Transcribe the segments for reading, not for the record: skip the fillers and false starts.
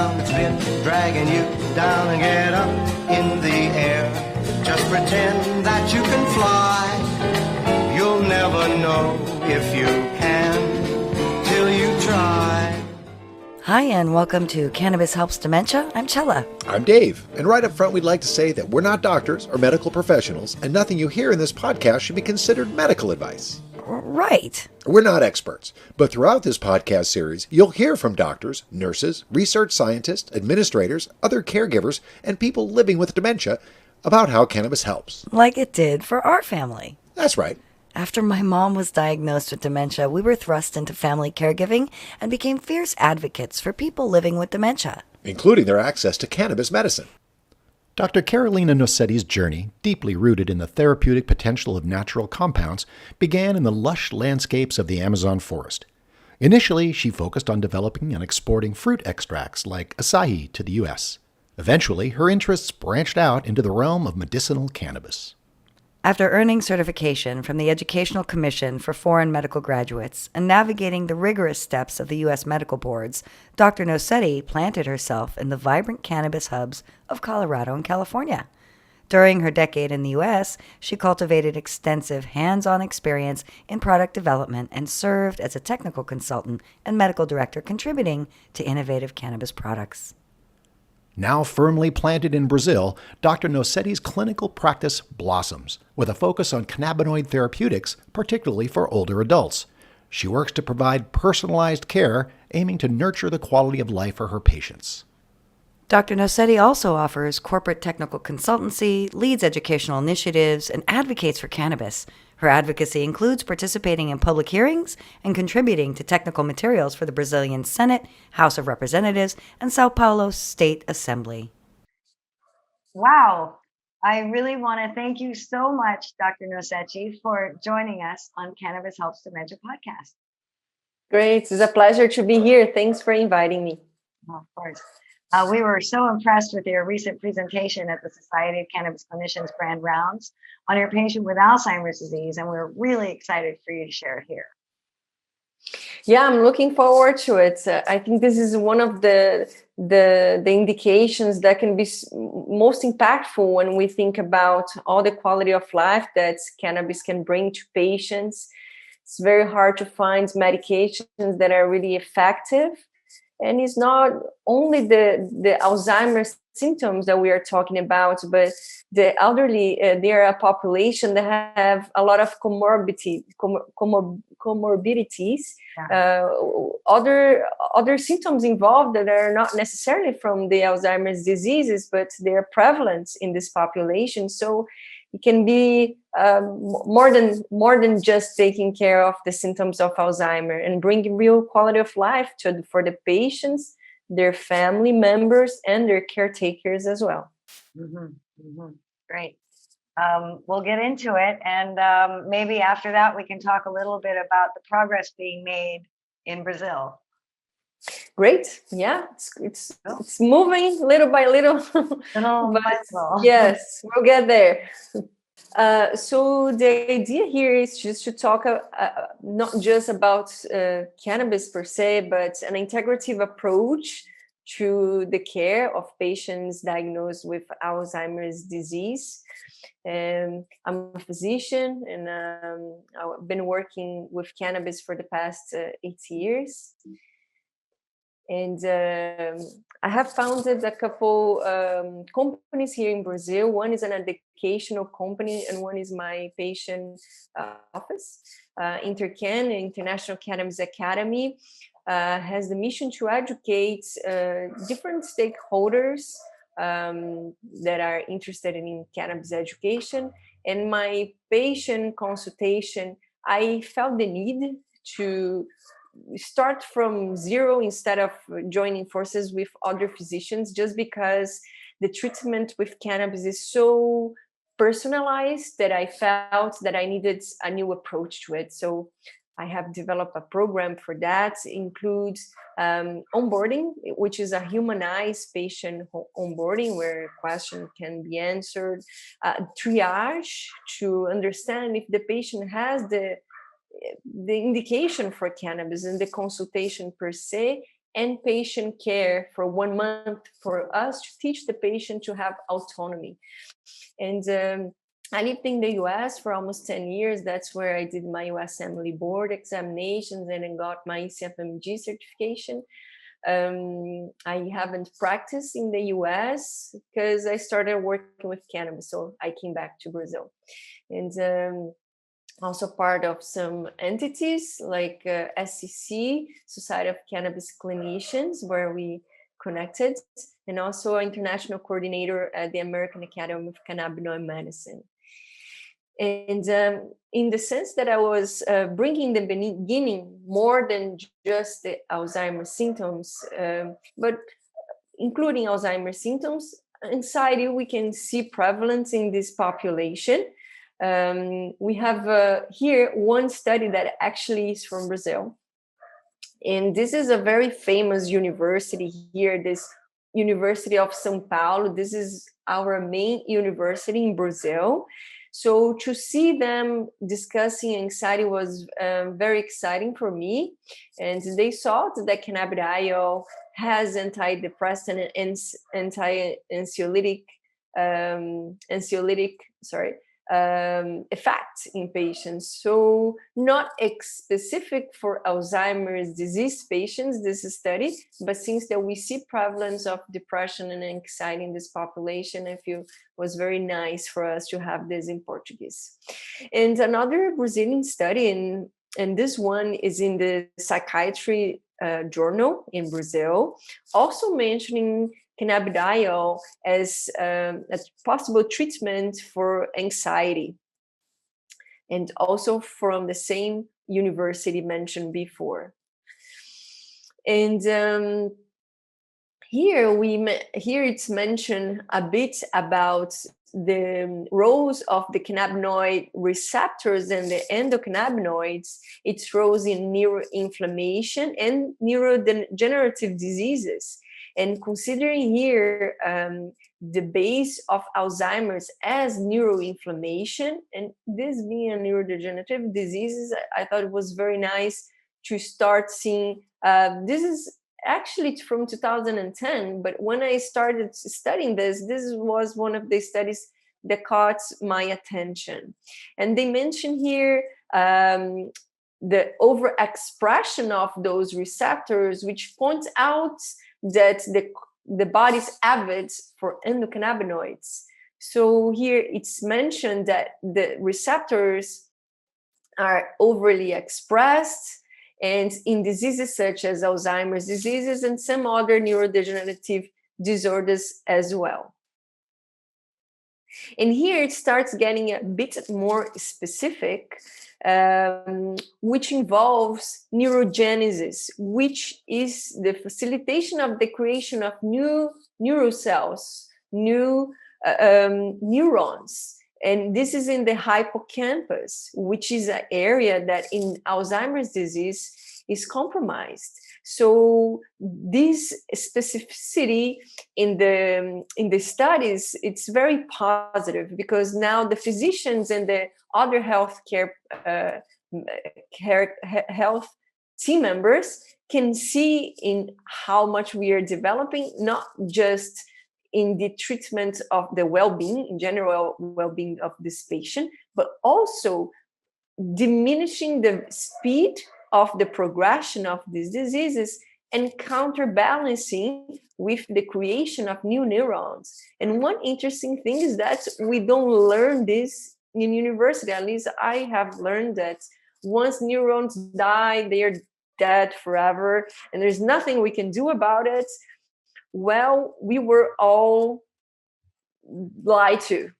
ground, it's been dragging you down, and get up in the air. Just pretend that you can fly. You'll never know if you can till you try. Hi, and welcome to Cannabis Helps Dementia. I'm Chella. I'm Dave, and right up front we'd like to say that we're not doctors or medical professionals, and nothing you hear in this podcast should be considered medical advice. Right. We're not experts, but throughout this podcast series, you'll hear from doctors, nurses, research scientists, administrators, other caregivers, and people living with dementia about how cannabis helps. Like it did for our family. That's right. After my mom was diagnosed with dementia, we were thrust into family caregiving and became fierce advocates for people living with dementia, including their access to cannabis medicine. Dr. Carolina Nocetti's journey, deeply rooted in the therapeutic potential of natural compounds, began in the lush landscapes of the Amazon forest. Initially, she focused on developing and exporting fruit extracts like acai to the U.S. Eventually, her interests branched out into the realm of medicinal cannabis. After earning certification from the Educational Commission for Foreign Medical Graduates and navigating the rigorous steps of the U.S. medical boards, Dr. Nocetti planted herself in the vibrant cannabis hubs of Colorado and California. During her decade in the U.S., she cultivated extensive hands-on experience in product development and served as a technical consultant and medical director contributing to innovative cannabis products. Now firmly planted in Brazil, Dr. Nocetti's clinical practice blossoms, with a focus on cannabinoid therapeutics, particularly for older adults. She works to provide personalized care, aiming to nurture the quality of life for her patients. Dr. Nocetti also offers corporate technical consultancy, leads educational initiatives, and advocates for cannabis. Her advocacy includes participating in public hearings and contributing to technical materials for the Brazilian Senate, House of Representatives, and São Paulo State Assembly. Wow. I really want to thank you so much, Dr. Nocetti, for joining us on Cannabis Helps Dementia podcast. Great. It's a pleasure to be here. Thanks for inviting me. Of course. We were so impressed with your recent presentation at the Society of Cannabis Clinicians Grand Rounds on your patient with Alzheimer's disease, and we're really excited for you to share it here. Yeah, I'm looking forward to it. I think this is one of the indications that can be most impactful when we think about all the quality of life that cannabis can bring to patients. It's very hard to find medications that are really effective. And it's not only the Alzheimer's symptoms that we are talking about, but the elderly, they are a population that have a lot of comorbidities, other symptoms involved that are not necessarily from the Alzheimer's diseases, but they're prevalent in this population. So it can be more than just taking care of the symptoms of Alzheimer and bringing real quality of life for the patients, their family members, and their caretakers as well. Mm-hmm. Mm-hmm. Great. We'll get into it, and maybe after that we can talk a little bit about the progress being made in Brazil. Great. Yeah, it's moving little by little. Yes, we'll get there. So the idea here is just to talk not just about cannabis per se, but an integrative approach to the care of patients diagnosed with Alzheimer's disease. I'm a physician, and I've been working with cannabis for the past 8 years. And I have founded a couple companies here in Brazil. One is an educational company, and one is my patient office. Intercan, International Cannabis Academy, has the mission to educate different stakeholders that are interested in cannabis education. And my patient consultation, I felt the need to start from zero instead of joining forces with other physicians, just because the treatment with cannabis is so personalized that I felt that I needed a new approach to it. So I have developed a program for that. It includes onboarding, which is a humanized patient onboarding where a question can be answered, triage to understand if the patient has the indication for cannabis, and the consultation per se, and patient care for 1 month for us to teach the patient to have autonomy. And I lived in the US for almost 10 years. That's where I did my US Assembly board examinations and then got my CFMG certification. I haven't practiced in the US because I started working with cannabis, so I came back to Brazil. And also part of some entities like SCC, Society of Cannabis Clinicians, where we connected, and also international coordinator at the American Academy of Cannabinoid Medicine. And in the sense that I was bringing the beginning more than just the Alzheimer's symptoms, but including Alzheimer's symptoms, anxiety we can see prevalence in this population. We have here one study that actually is from Brazil. And this is a very famous university here, this University of São Paulo. This is our main university in Brazil. So to see them discussing anxiety was very exciting for me. And they saw that cannabidiol has antidepressant and anxiolytic effect in patients. So not specific for Alzheimer's disease patients, this study, but since that we see prevalence of depression and anxiety in this population, I feel was very nice for us to have this in Portuguese. And another Brazilian study, and this one is in the psychiatry journal in Brazil, also mentioning cannabidiol as a possible treatment for anxiety, and also from the same university mentioned before. And here it's mentioned a bit about the roles of the cannabinoid receptors and the endocannabinoids, its roles in neuroinflammation and neurodegenerative diseases. And considering here the base of Alzheimer's as neuroinflammation, and this being a neurodegenerative disease, I thought it was very nice to start seeing, this is actually from 2010, but when I started studying this was one of the studies that caught my attention. And they mention here the overexpression of those receptors, which points out that the body's avid for endocannabinoids. So here it's mentioned that the receptors are overly expressed, and in diseases such as Alzheimer's diseases and some other neurodegenerative disorders as well. And here it starts getting a bit more specific, which involves neurogenesis, which is the facilitation of the creation of new neurocells, new neurons. And this is in the hippocampus, which is an area that in Alzheimer's disease is compromised. So this specificity in the studies, it's very positive, because now the physicians and the other health team members can see in how much we are developing, not just in the treatment of the well-being, in general well-being of this patient, but also diminishing the speed of the progression of these diseases and counterbalancing with the creation of new neurons. And one interesting thing is that we don't learn this in university. At least I have learned that once neurons die, they are dead forever, and there's nothing we can do about it. Well, we were all lied to,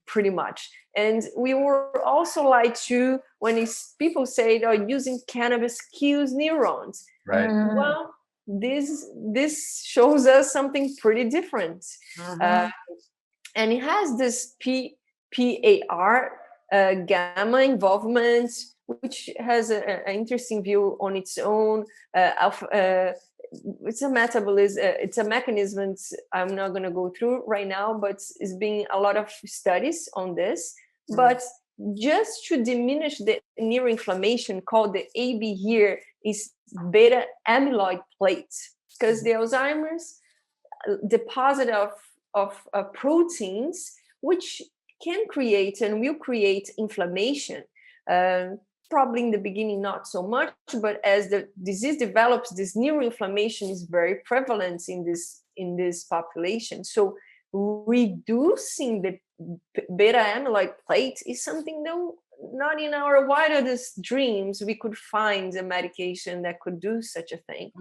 pretty much. And we were also lied to when people say, oh, using cannabis kills neurons. Right. Well, this shows us something pretty different. And it has this PAR gamma involvement, which has an interesting view on its own. It's a metabolism, it's a mechanism I'm not going to go through right now, but it's been a lot of studies on this. But just to diminish the neuroinflammation, called the AB here, is beta amyloid plate. because the Alzheimer's deposit of proteins, which can create and will create inflammation. Probably in the beginning not so much, but as the disease develops, this neuroinflammation is very prevalent in this population. So reducing the beta amyloid plate is something that not in our wildest dreams we could find a medication that could do such a thing.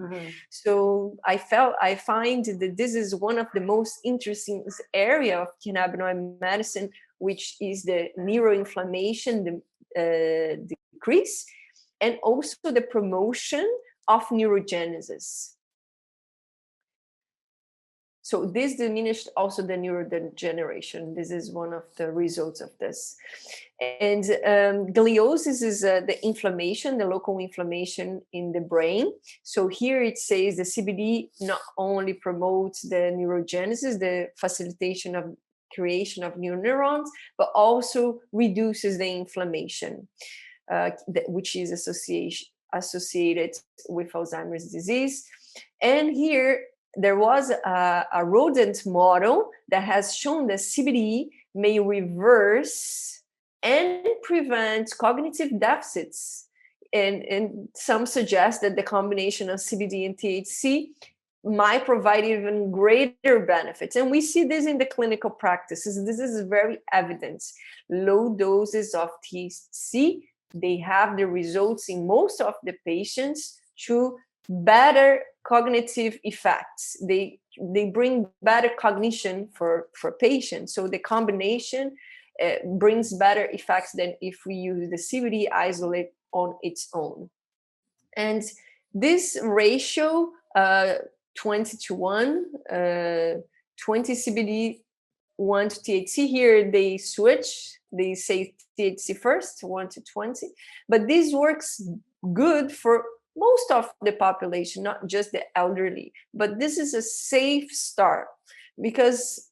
So I find that this is one of the most interesting area of cannabinoid medicine, which is the neuroinflammation, the decrease, and also the promotion of neurogenesis. So this diminished also the neurodegeneration. This is one of the results of this. And gliosis is the inflammation, the local inflammation in the brain. So here it says the CBD not only promotes the neurogenesis, the facilitation of creation of new neurons, but also reduces the inflammation, which is associated with Alzheimer's disease. And here there was a rodent model that has shown that CBD may reverse and prevent cognitive deficits. And some suggest that the combination of CBD and THC might provide even greater benefits. And we see this in the clinical practices. This is very evident. Low doses of THC, they have the results in most of the patients to better cognitive effects. They bring better cognition for patients. So the combination brings better effects than if we use the CBD isolate on its own. And this ratio, 20 to 1, 20 CBD, 1 to THC, here they switch. They say THC first, 1 to 20. But this works good for most of the population, not just the elderly. But this is a safe start because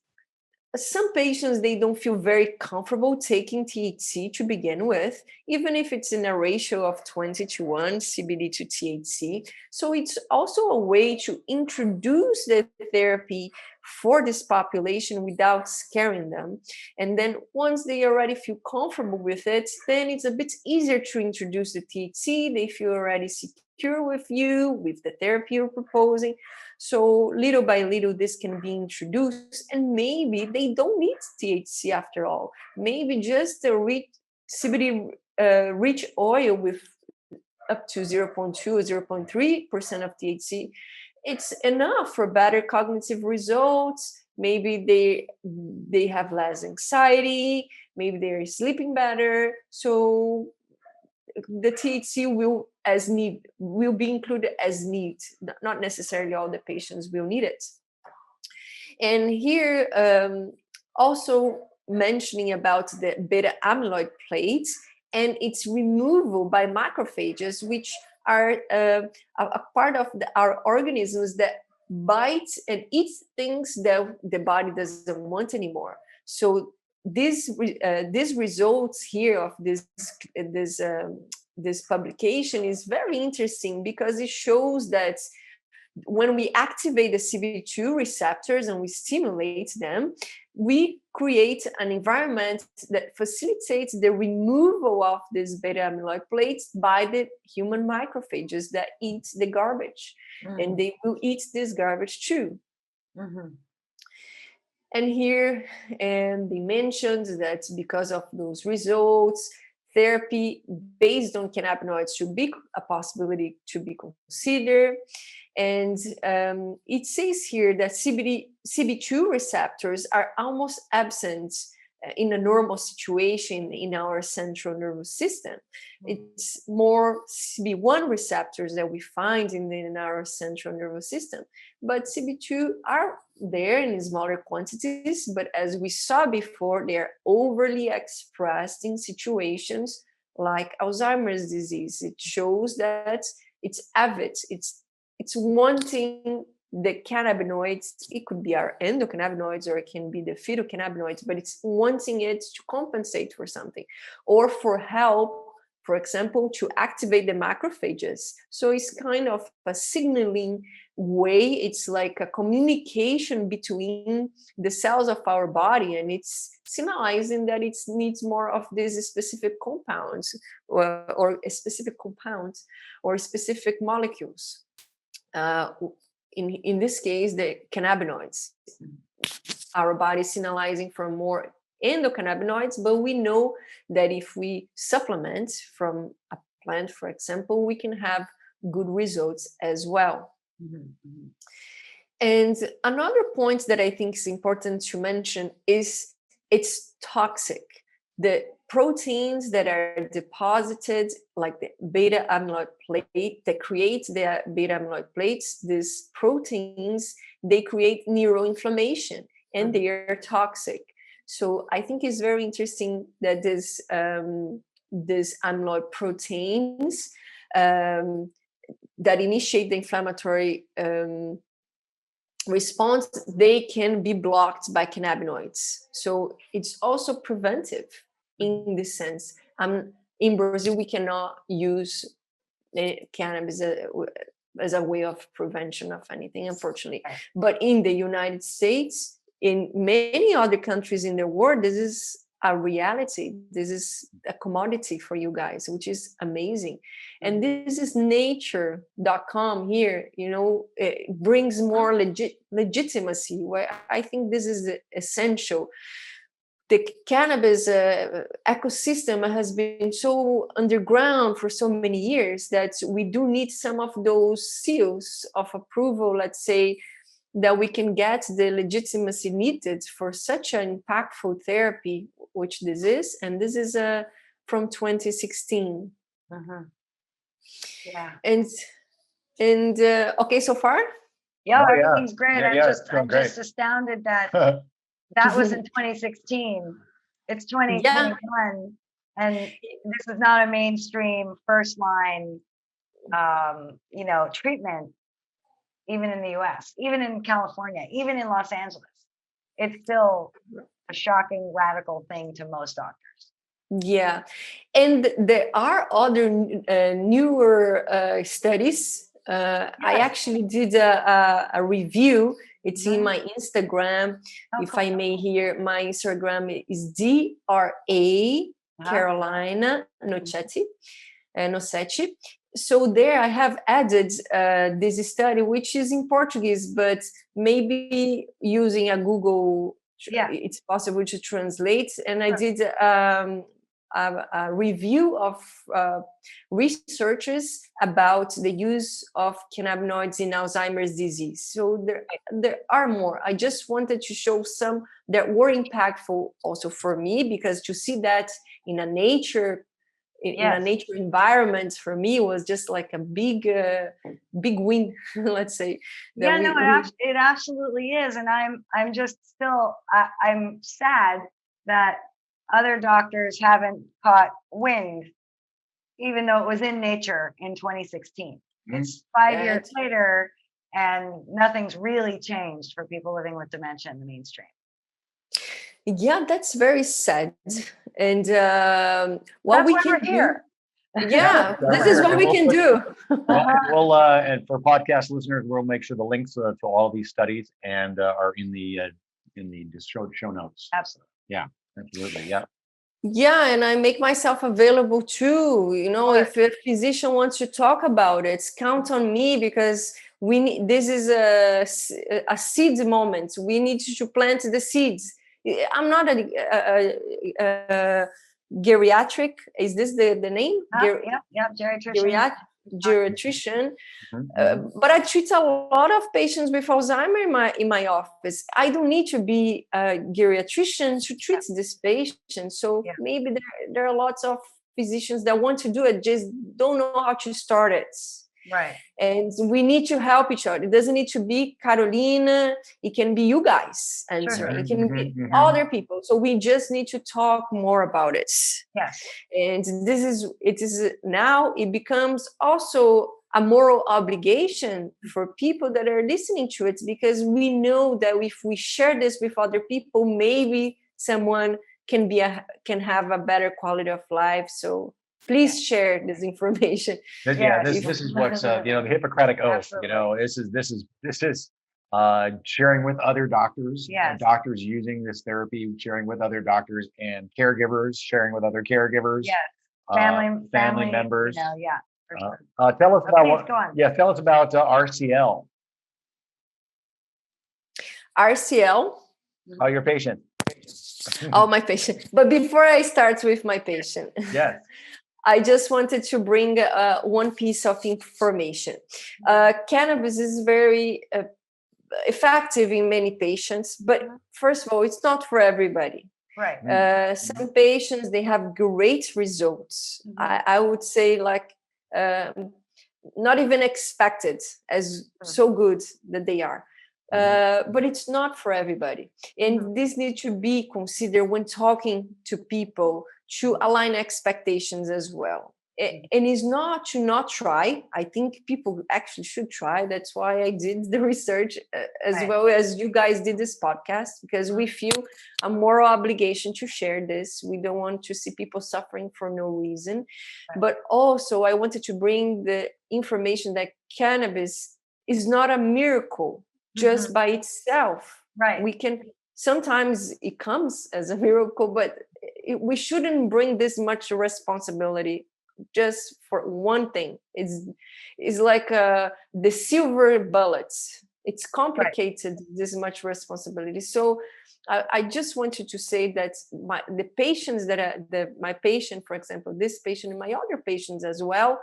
some patients, they don't feel very comfortable taking THC to begin with, even if it's in a ratio of 20 to 1 CBD to THC. So it's also a way to introduce the therapy for this population without scaring them. And then once they already feel comfortable with it, then it's a bit easier to introduce the THC. They feel already secure with you, with the therapy you're proposing. So little by little, this can be introduced, and maybe they don't need THC after all. Maybe just a CBD rich oil with up to 0.2 or 0.3% of THC, it's enough for better cognitive results. Maybe they have less anxiety. Maybe they're sleeping better. So the THC will be included as need. Not necessarily all the patients will need it. And here also mentioning about the beta amyloid plates and its removal by macrophages, which are a part of our organisms that bite and eat things that the body doesn't want anymore. So these results here of this publication is very interesting because it shows that when we activate the CB2 receptors and we stimulate them, we create an environment that facilitates the removal of these beta amyloid plates by the human macrophages that eat the garbage. And they will eat this garbage too. And here, and they mentioned that because of those results, therapy based on cannabinoids should be a possibility to be considered. And it says here that CB2 receptors are almost absent in a normal situation in our central nervous system. It's more CB1 receptors that we find in our central nervous system. But CB2 are there in smaller quantities, but as we saw before, they are overly expressed in situations like Alzheimer's disease. It shows that it's avid, it's wanting the cannabinoids. It could be our endocannabinoids or it can be the phytocannabinoids, but it's wanting it to compensate for something or for help, for example, to activate the macrophages. So it's kind of a signaling way. It's like a communication between the cells of our body, and it's signalizing that it needs more of these specific compounds or a specific compounds or specific molecules. In this case, the cannabinoids. Our body is signalizing for more endocannabinoids, but we know that if we supplement from a plant, for example, we can have good results as well. Mm-hmm. And another point that I think is important to mention is it's toxic. The proteins that are deposited, like the beta amyloid plate, that creates the beta amyloid plates, these proteins, they create neuroinflammation, and they are toxic. So I think it's very interesting that this amyloid proteins that initiate the inflammatory response, they can be blocked by cannabinoids. So it's also preventive in this sense. In Brazil, we cannot use cannabis as a way of prevention of anything, unfortunately. But in the United States, in many other countries in the world, this is a reality. This is a commodity for you guys, which is amazing. And this is nature.com here, it brings more legitimacy, where I think this is essential. The cannabis ecosystem has been so underground for so many years that we do need some of those seals of approval, let's say, that we can get the legitimacy needed for such an impactful therapy, which this is. And this is from 2016. Uh-huh. Yeah. And okay, so far? Yeah, everything's great. I'm just astounded that that was in 2016. It's 2021. And this is not a mainstream first line, treatment, even in the US, even in California, even in Los Angeles. It's still a shocking, radical thing to most doctors. Yeah. And there are other newer studies. I actually did a review. It's in my Instagram. If I may here, my Instagram is DRA Carolina Nocetti. So there I have added this study, which is in Portuguese, but maybe using a Google, it's possible to translate. And I did a review of researchers about the use of cannabinoids in Alzheimer's disease. So there are more. I just wanted to show some that were impactful also for me, because to see that in a nature environment for me was just like a big win, let's say. It absolutely is. And I'm just still I'm sad that other doctors haven't caught wind, even though it was in Nature in 2016. It's 5 years later, and nothing's really changed for people living with dementia in the mainstream. Yeah, that's very sad. And what we can do. Yeah, this is what we can do. Well, and for podcast listeners, we'll make sure the links to all these studies and are in the show notes. Absolutely. Yeah, absolutely. Yeah. Yeah, and I make myself available too. If a physician wants to talk about it, count on me, because this is a seed moment. We need to plant the seeds. I'm not a geriatric. Is this the name? Geriatrician. Geriatrician. But I treat a lot of patients with Alzheimer's in my office. I don't need to be a geriatrician to treat this patient. So maybe there are lots of physicians that want to do it, just don't know how to start it. Right. And we need to help each other. It doesn't need to be Carolina. It can be you guys answering. It can be other people. So we just need to talk more about it. Yes. And it becomes also a moral obligation for people that are listening to it, because we know that if we share this with other people, maybe someone can have a better quality of life. So Please share this information. This is what's the Hippocratic oath. Absolutely. This is sharing with other doctors, doctors using this therapy, sharing with other doctors, and caregivers sharing with other caregivers. Yes, family members. For sure. Tell us about tell us about RCL. RCL. Oh, your patient. Oh, my patient. But before I start with my patient, yes, I just wanted to bring one piece of information. Cannabis is very effective in many patients, but first of all, it's not for everybody. Right. Some patients, they have great results. I would say like not even expected as so good that they are. But it's not for everybody. And this needs to be considered when talking to people to align expectations as well. And it's not to not try. I think people actually should try. That's why I did the research as well as you guys did this podcast, because we feel a moral obligation to share this. We don't want to see people suffering for no reason. But also I wanted to bring the information that cannabis is not a miracle just by itself. Right. We can, sometimes it comes as a miracle, but we shouldn't bring this much responsibility just for one thing. It's like the silver bullets. It's complicated, this much responsibility. So I just wanted to say that the patients that are my patient, for example, this patient and my other patients as well,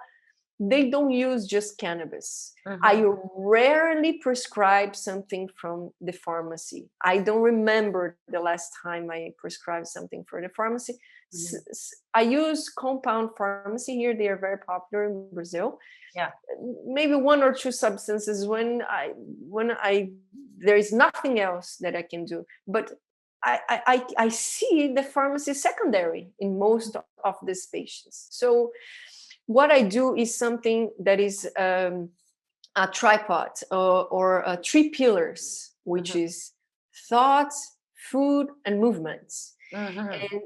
they don't use just cannabis. I rarely prescribe something from the pharmacy. I don't remember the last time I prescribed something for the pharmacy. I use compound pharmacy here. They are very popular in Brazil. Yeah. Maybe one or two substances when there is nothing else that I can do. But I see the pharmacy secondary in most of these patients. So what I do is something that is a tripod or 3 pillars, which is thought, food, and movement. And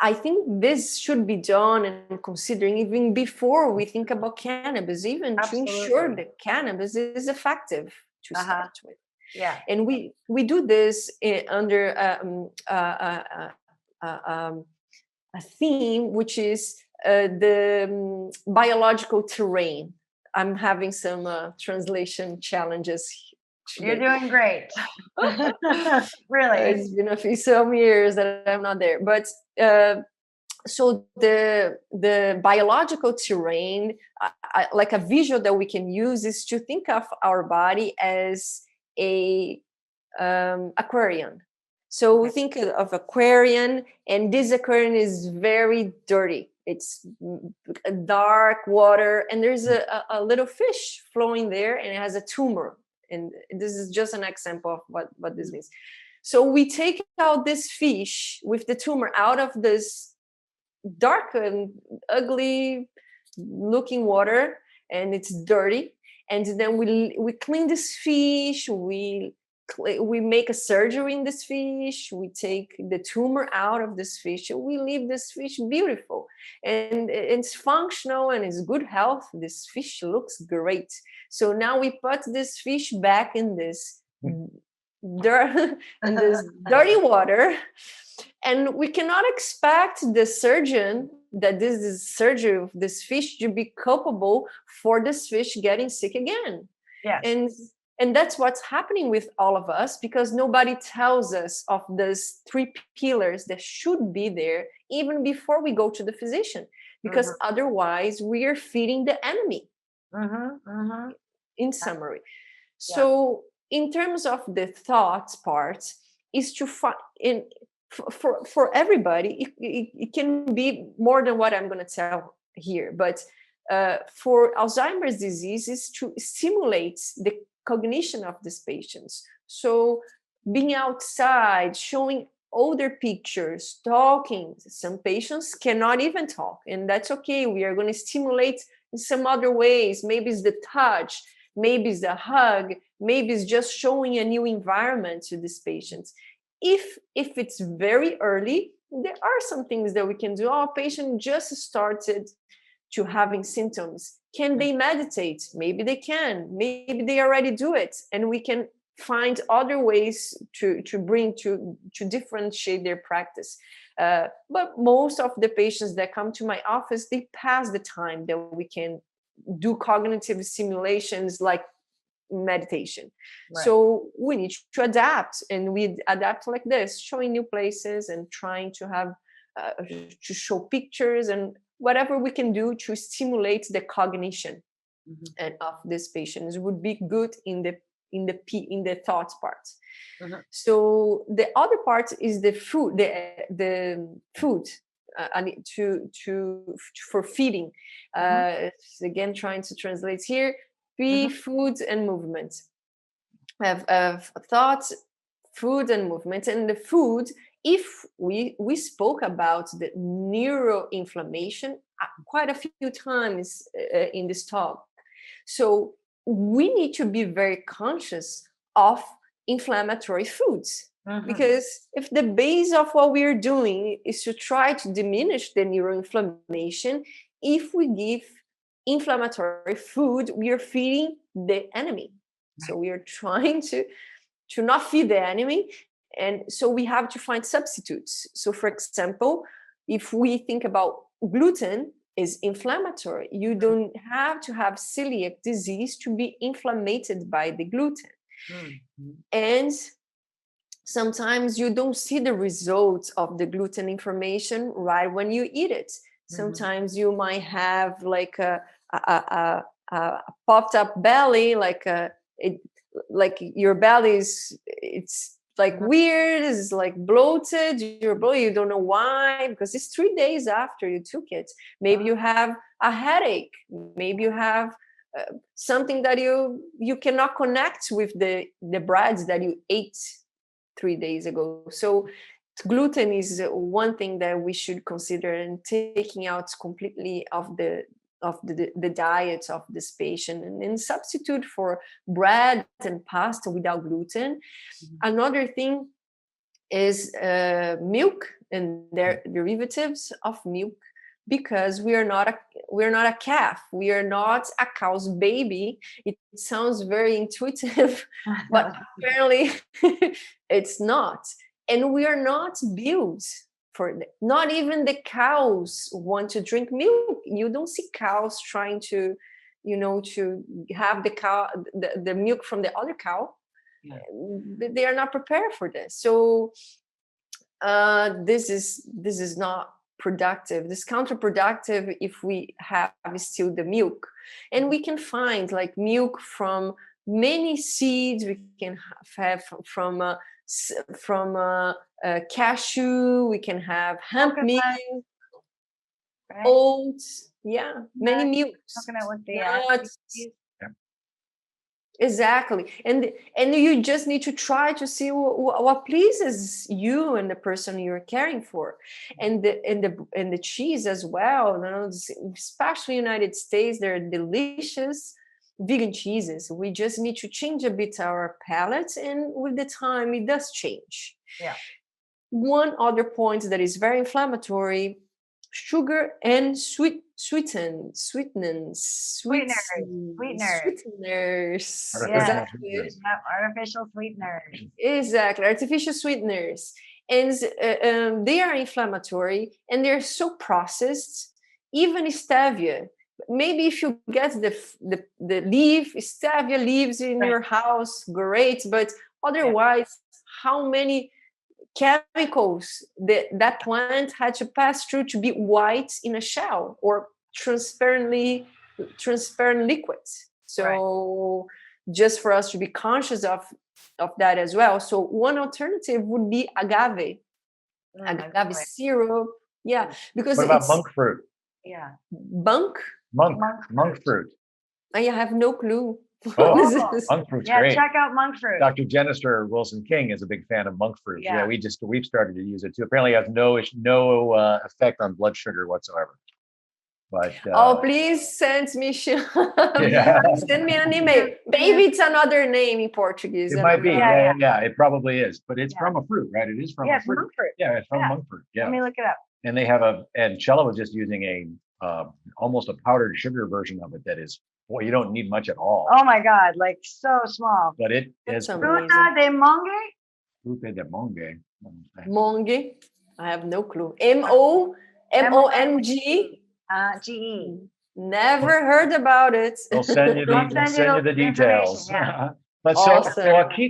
I think this should be done and considering even before we think about cannabis, even to ensure that cannabis is effective to start with. Yeah. And we do this under a theme, which is the biological terrain. I'm having some translation challenges today. You're doing great. Really. It's been some years that I'm not there. But so the biological terrain, like a visual that we can use is to think of our body as a aquarium. So think of aquarium, and this aquarium is very dirty. It's dark water, and there's a little fish flowing there, and it has a tumor. And this is just an example of what this means. So we take out this fish with the tumor out of this dark and ugly looking water, and it's dirty. And then we clean this fish, we make a surgery in this fish, we take the tumor out of this fish, and we leave this fish beautiful. And it's functional and it's good health. This fish looks great. So now we put this fish back in this dirty water, and we cannot expect the surgeon that this is surgery of this fish to be culpable for this fish getting sick again. Yes. And that's what's happening with all of us, because nobody tells us of these 3 pillars that should be there even before we go to the physician, because otherwise we are feeding the enemy. In summary. So in terms of the thoughts part, is to find for everybody, it can be more than what I'm going to tell here, but for Alzheimer's disease is to stimulate the cognition of these patients. So being outside, showing older pictures, talking. Some patients cannot even talk, and that's okay. We are going to stimulate in some other ways. Maybe it's the touch, maybe it's the hug, maybe it's just showing a new environment to these patients. if it's very early, there are some things that we can do. Our patient just started to having symptoms. Can they meditate? Maybe they can. Maybe they already do it, and we can find other ways to bring to differentiate their practice. But most of the patients that come to my office, they pass the time that we can do cognitive simulations like meditation. Right. So we need to adapt, and we adapt like this, showing new places and trying to have to show pictures and whatever we can do to stimulate the cognition and of these patients would be good in the thoughts part. So the other part is the food, the food. For feeding. Again, trying to translate here. Food and movement. Have thoughts, food and movement. And the food, if we spoke about the neuroinflammation quite a few times in this talk. So we need to be very conscious of inflammatory foods. Because if the base of what we are doing is to try to diminish the neuroinflammation, if we give inflammatory food, we are feeding the enemy. So we are trying to not feed the enemy. And so we have to find substitutes. So for example, if we think about gluten is inflammatory, you don't have to have celiac disease to be inflamed by the gluten. And sometimes you don't see the results of the gluten information right when you eat it. Sometimes you might have like a popped up belly, like your belly it's like weird, it's like bloated, you don't know why, because it's 3 days after you took it. Maybe you have a headache, maybe you have something that you cannot connect with the breads that you ate 3 days ago. So gluten is one thing that we should consider, and taking out completely of the diet of this patient, and then substitute for bread and pasta without gluten. Another thing is milk and their derivatives of milk, because we are not a calf, we are not a cow's baby. It sounds very intuitive, but apparently it's not. And we are not built for that. Not even the cows want to drink milk. You don't see cows trying to have the milk from the other cow. They are not prepared for this. So this is not productive. This is counterproductive if we have still the milk. And we can find like milk from many seeds. We can have from cashew. We can have hemp milk, right? Oats, many milks. Nuts. Exactly, and you just need to try to see what pleases you and the person you're caring for, and the cheese as well. Especially in the United States, there are delicious vegan cheeses. We just need to change a bit our palate, and with the time, it does change. One other point that is very inflammatory: sugar and sweeteners. Exactly. Artificial sweeteners. Exactly, artificial sweeteners, and they are inflammatory, and they're so processed. Even stevia. Maybe if you get the leaf, stevia leaves in your house, great. But otherwise, how many chemicals that plant had to pass through to be white in a shell or transparent liquid? So just for us to be conscious of that as well. So one alternative would be agave syrup. Because what about monk fruit? Monk fruit. I have no clue. Monk fruit's great. Check out monk fruit. Dr. Jenister Wilson King is a big fan of monk fruit. We've started to use it too. Apparently, it has no effect on blood sugar whatsoever. But please send me yeah. send me an email. Maybe it's another name in Portuguese. It might be. Yeah, it probably is. But it's from a fruit, right? It is from a fruit. Monk fruit. Yeah, it's from monk fruit. Yeah. Let me look it up. And they have and Chella was just using almost a powdered sugar version of it that is, boy, you don't need much at all. Oh my God, like so small. But it is Fruta de monge? Fruta de monge. Monge. I have no clue. MONG. GE. Never heard about it. We'll send you the details. Yeah. But awesome.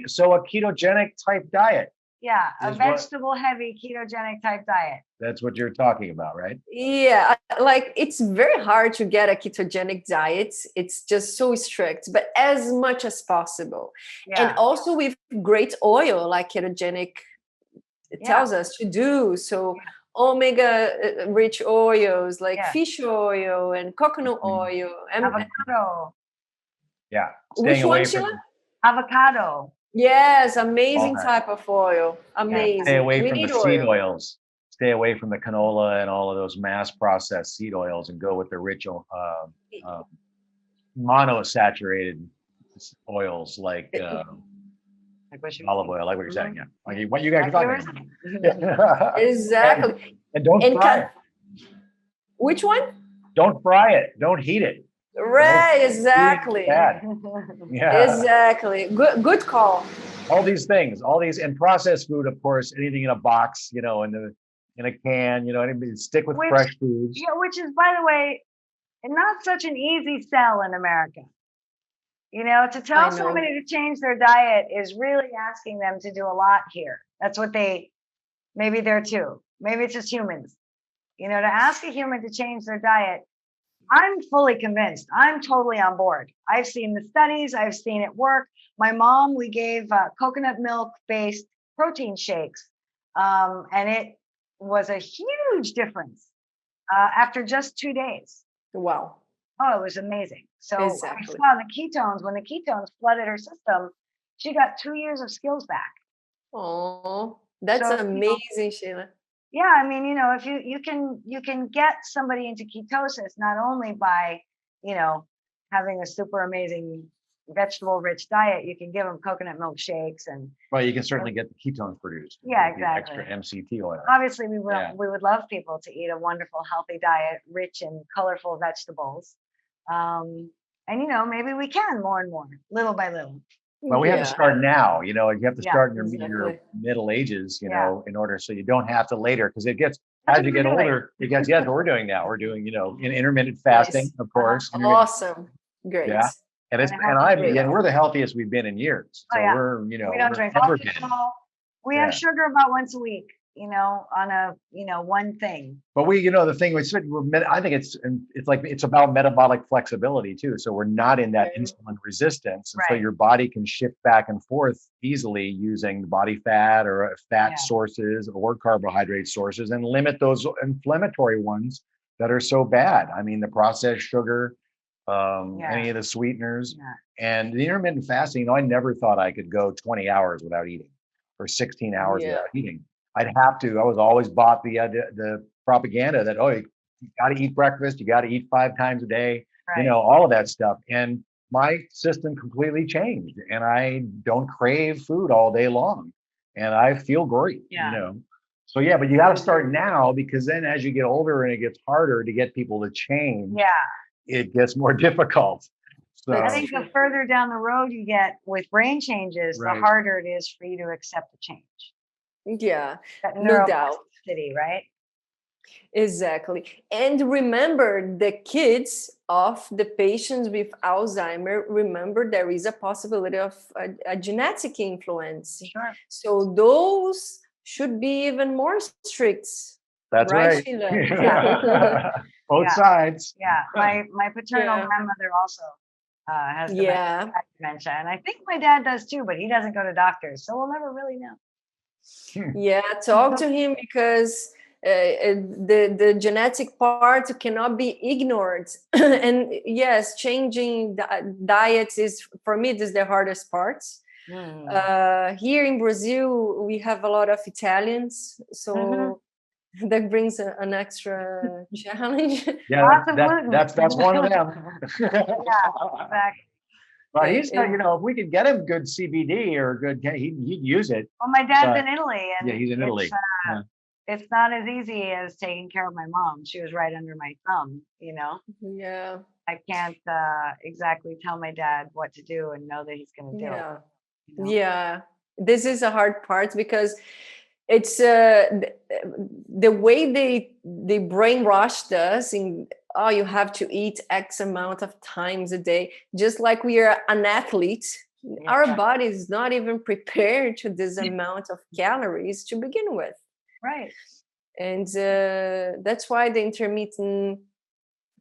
so a ketogenic type diet. Yeah, a vegetable heavy ketogenic type diet. That's what you're talking about, right? Yeah, like it's very hard to get a ketogenic diet. It's just so strict, but as much as possible. Yeah. And also with great oil, like ketogenic tells us to do. So omega rich oils like fish oil and coconut oil. And avocado. Yeah. Which one, Sheila? Avocado. Yes, amazing type of oil. Amazing. Stay away from the seed oils. Stay away from the canola and all of those mass processed seed oils and go with the rich monosaturated oils like olive oil, like what you're saying. Yeah. Like what you guys are talking about. Exactly. And don't fry it. Which one? Don't fry it. Don't heat it. Right, exactly. Yeah. Exactly. Good call. All these things, and processed food, of course, anything in a box, in a can, stick with fresh foods. Yeah, which is, by the way, not such an easy sell in America. To tell somebody to change their diet is really asking them to do a lot here. That's what maybe they're too. Maybe it's just humans. To ask a human to change their diet, I'm fully convinced. I'm totally on board. I've seen the studies. I've seen it work. My mom, we gave coconut milk-based protein shakes, and it was a huge difference after just 2 days. Wow. Oh, it was amazing. So I saw the ketones. When the ketones flooded her system, she got 2 years of skills back. Oh, that's amazing, Sheila. Yeah, I mean, if you can get somebody into ketosis not only by, having a super amazing vegetable-rich diet, you can give them coconut milk shakes and. Well, you can certainly get the ketones produced. Yeah, exactly. Extra MCT oil. Obviously, we would love people to eat a wonderful, healthy diet, rich in colorful vegetables, and maybe we can more and more, little by little. Well, we have to start now. You have to start in your middle ages, in order so you don't have to later, because it gets as you get older. It gets what we're doing now. We're doing in intermittent fasting, of course. Awesome, great. Yeah, and we're the healthiest we've been in years. So we're we don't drink alcohol. We have sugar about once a week. On a one thing. But the thing I think it's about metabolic flexibility too. So we're not in that insulin resistance, and so your body can shift back and forth easily using body fat or fat sources or carbohydrate sources, and limit those inflammatory ones that are so bad. I mean, the processed sugar, any of the sweeteners, and the intermittent fasting. I never thought I could go 20 hours without eating, or 16 hours without eating. I'd have to. I was always bought the propaganda that, you got to eat breakfast, you got to eat 5 times a day, all of that stuff. And my system completely changed, and I don't crave food all day long, and I feel great. So but you got to start now, because then as you get older and it gets harder to get people to change, it gets more difficult. So I think the further down the road you get with brain changes, the harder it is for you to accept the change. Yeah, no doubt. Right? Exactly. And remember, the kids of the patients with Alzheimer, remember there is a possibility of a genetic influence. Sure. So those should be even more strict. That's right. Both sides. Yeah. My paternal grandmother also has dementia. And I think my dad does too, but he doesn't go to doctors. So we'll never really know. Yeah, talk to him, because the genetic part cannot be ignored. And yes, changing diets is, for me, this is the hardest part. Here in Brazil, we have a lot of Italians, so that brings an extra challenge. Yeah, Lots of gluten. that's one of them. Yeah, exactly. But he's, if we could get him good CBD or good, he'd use it. Well, my dad's in Italy, and yeah, he's in Italy. It's not as easy as taking care of my mom. She was right under my thumb, Yeah. I can't exactly tell my dad what to do and know that he's going to do it. Yeah. This is a hard part because it's the way they brainwashed us in, you have to eat X amount of times a day. Just like we are an athlete, our body is not even prepared to this amount of calories to begin with. Right. And that's why the intermittent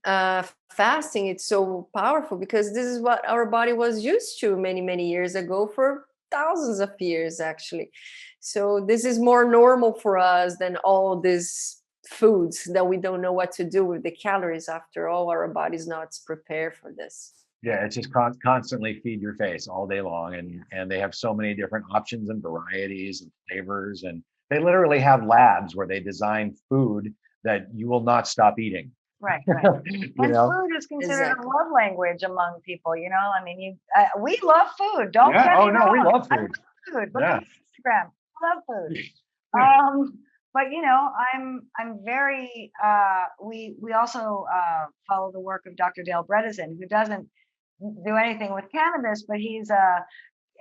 fasting, it's so powerful, because this is what our body was used to many years ago, for thousands of years actually. So this is more normal for us than all these foods that we don't know what to do with the calories. After all, our body's not prepared for this. Yeah, it's just constantly feed your face all day long, and they have so many different options and varieties and flavors, and they literally have labs where they design food that you will not stop eating. Right. And food is considered a love language among people. I mean, we love food. Don't get me wrong. We love food. I love food. Look at Instagram. I love food. But I'm very. We also follow the work of Dr. Dale Bredesen, who doesn't do anything with cannabis, but he's a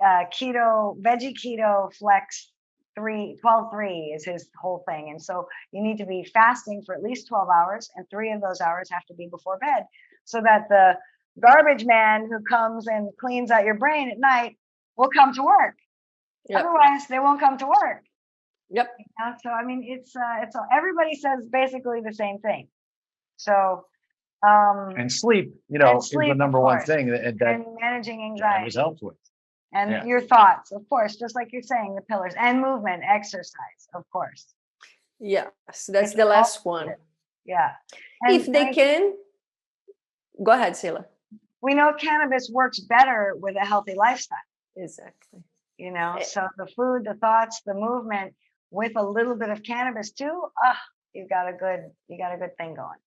veggie keto flex 12-3 is his whole thing. And so you need to be fasting for at least 12 hours, and 3 of those hours have to be before bed, so that the garbage man who comes and cleans out your brain at night will come to work. Yep. Otherwise, they won't come to work. Yep. So I mean, it's everybody says basically the same thing. So and sleep, is the number one thing that and managing anxiety helps with. And your thoughts, of course, just like you're saying, the pillars, and movement, exercise, of course. Yes, that's the last one. Yeah. And if they can, go ahead, Sheila. We know cannabis works better with a healthy lifestyle. Exactly. So the food, the thoughts, the movement, with a little bit of cannabis too, you got a good thing going.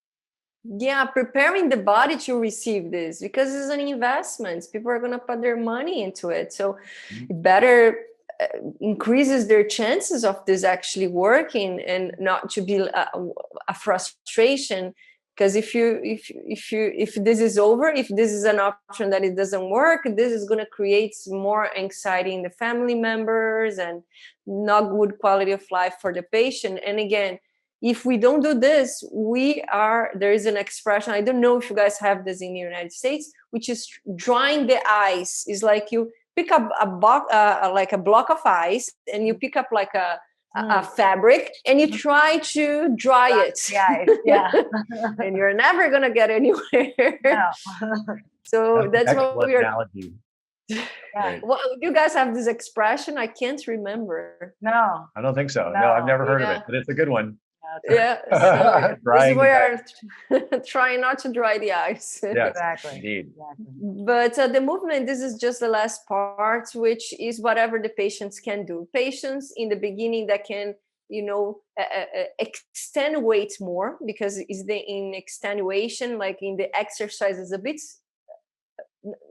Yeah, preparing the body to receive this, because it's an investment. People are going to put their money into it. So it better increases their chances of this actually working, and not to be a frustration. Because if this is over, if this is an option that it doesn't work, this is going to create more anxiety in the family members and not good quality of life for the patient. And again, if we don't do this, there is an expression, I don't know if you guys have this in the United States, which is drying the ice. It's like you pick up a block of ice, and you pick up like a fabric, and you try to dry it. Yeah. And you're never going to get anywhere. No. So that's what we are. Analogy. Yeah. Well, you guys have this expression? I can't remember. No. I don't think so. No, I've never heard of it, but it's a good one. Yeah, so this we are trying not to dry the ice. Yes, exactly. Indeed. But the movement, this is just the last part, which is whatever the patients can do. Patients in the beginning that can, extenuate more, because in extenuation, like in the exercise, is a bit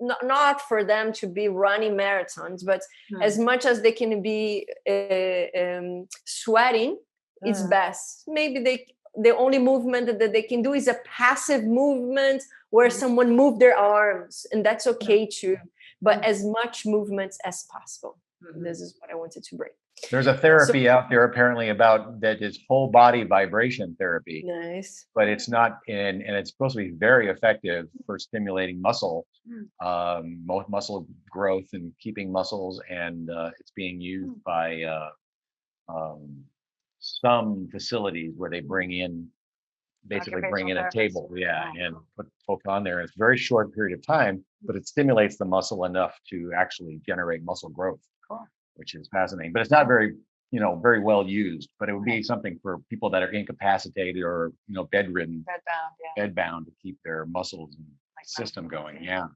not for them to be running marathons, but as much as they can be sweating. It's best. Maybe the only movement that they can do is a passive movement where someone move their arms, and that's okay too. But as much movement as possible. This is what I wanted to bring. There's a therapy out there apparently about that is whole body vibration therapy. Nice. But it's not and it's supposed to be very effective for stimulating muscle growth and keeping muscles, and it's being used by some facilities where they bring in a table, and put folk on there. It's a very short period of time, but it stimulates the muscle enough to actually generate muscle growth, which is fascinating. But it's not very well used. But it would be something for people that are incapacitated or bedridden, bedbound to keep their muscles and system going. Yeah.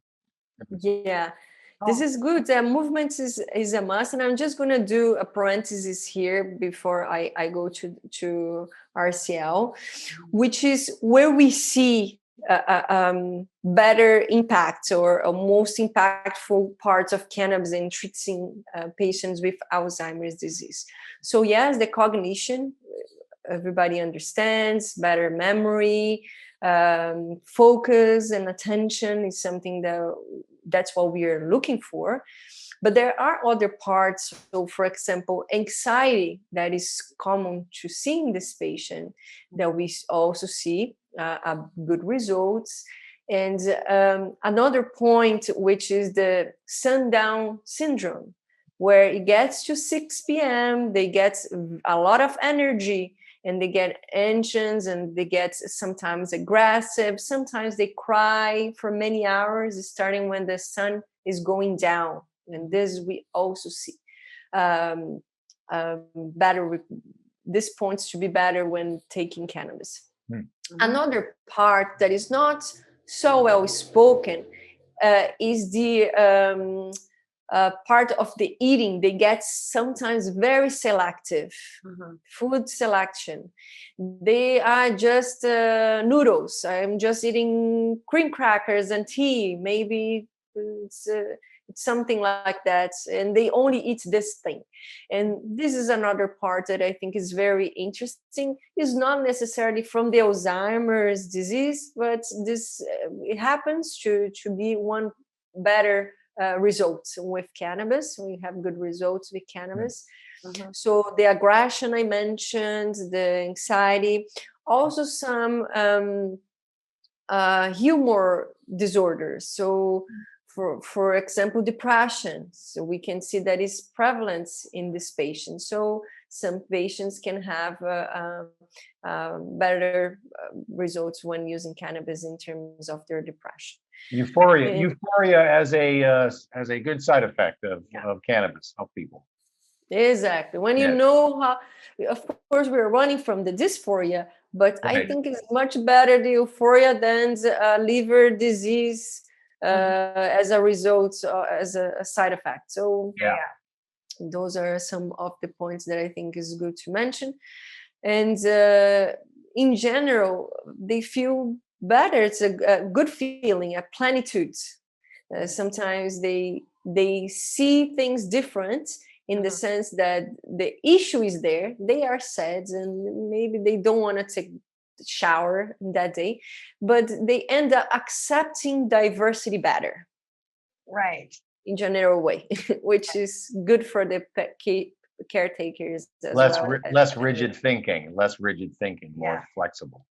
This is good. Movement is a must. And I'm just going to do a parenthesis here before I go to RCL, which is where we see better impact or most impactful parts of cannabis in treating patients with Alzheimer's disease. So yes, the cognition, everybody understands, better memory, focus and attention is something that's what we are looking for. But there are other parts. So for example, anxiety, that is common to see in this patient, that we also see good results. And another point, which is the sundown syndrome, where it gets to 6 p.m., they get a lot of energy and they get anxious and they get sometimes aggressive. Sometimes they cry for many hours, starting when the sun is going down. And this we also see better. This points to be better when taking cannabis. Mm-hmm. Another part that is not so well spoken is the part of the eating. They get sometimes very selective food selection. They are just noodles. I'm just eating cream crackers and tea. Maybe it's something like that, and they only eat this thing. And this is another part that I think is very interesting. It's not necessarily from the Alzheimer's disease, but this it happens to be one better results with cannabis. We have good results with cannabis. Mm-hmm. So the aggression I mentioned, the anxiety, also some humor disorders. So for example, depression. So we can see that is prevalent in this patient. So some patients can have better results when using cannabis in terms of their depression. Euphoria as a good side effect of cannabis, help people. Exactly. When you know how, of course, we're running from the dysphoria, but right. I think it's much better the euphoria than the liver disease as a result, as a side effect. So those are some of the points that I think is good to mention. And in general, they feel better. It's a good feeling, a plenitude. Sometimes they see things different in the sense that the issue is there. They are sad and maybe they don't want to take a shower that day, but they end up accepting diversity better. Right. In general way, which is good for the caretakers as less rigid thinking, more flexible.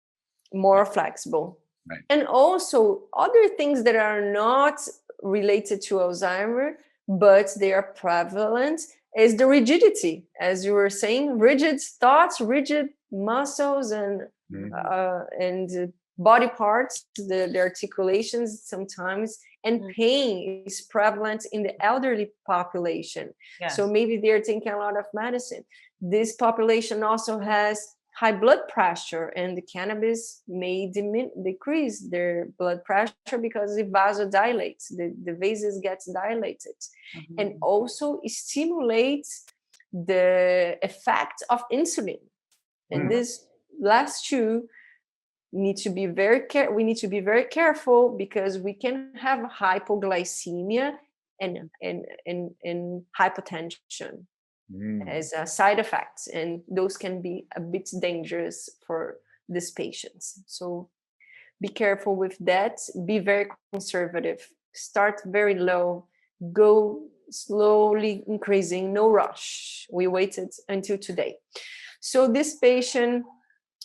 More flexible. Right. And also other things that are not related to Alzheimer, but they are prevalent, is the rigidity. As you were saying, rigid thoughts, rigid muscles, and body parts, the articulations sometimes, and pain is prevalent in the elderly population. Yes. So maybe they're taking a lot of medicine. This population also has high blood pressure, and the cannabis may decrease their blood pressure because it vasodilates, the vases gets dilated, and also stimulates the effect of insulin. And this last two we need to be very careful because we can have hypoglycemia and hypotension as a side effect, and those can be a bit dangerous for these patients. So be careful with that. Be very conservative. Start very low. Go slowly increasing. No rush. We waited until today. So this patient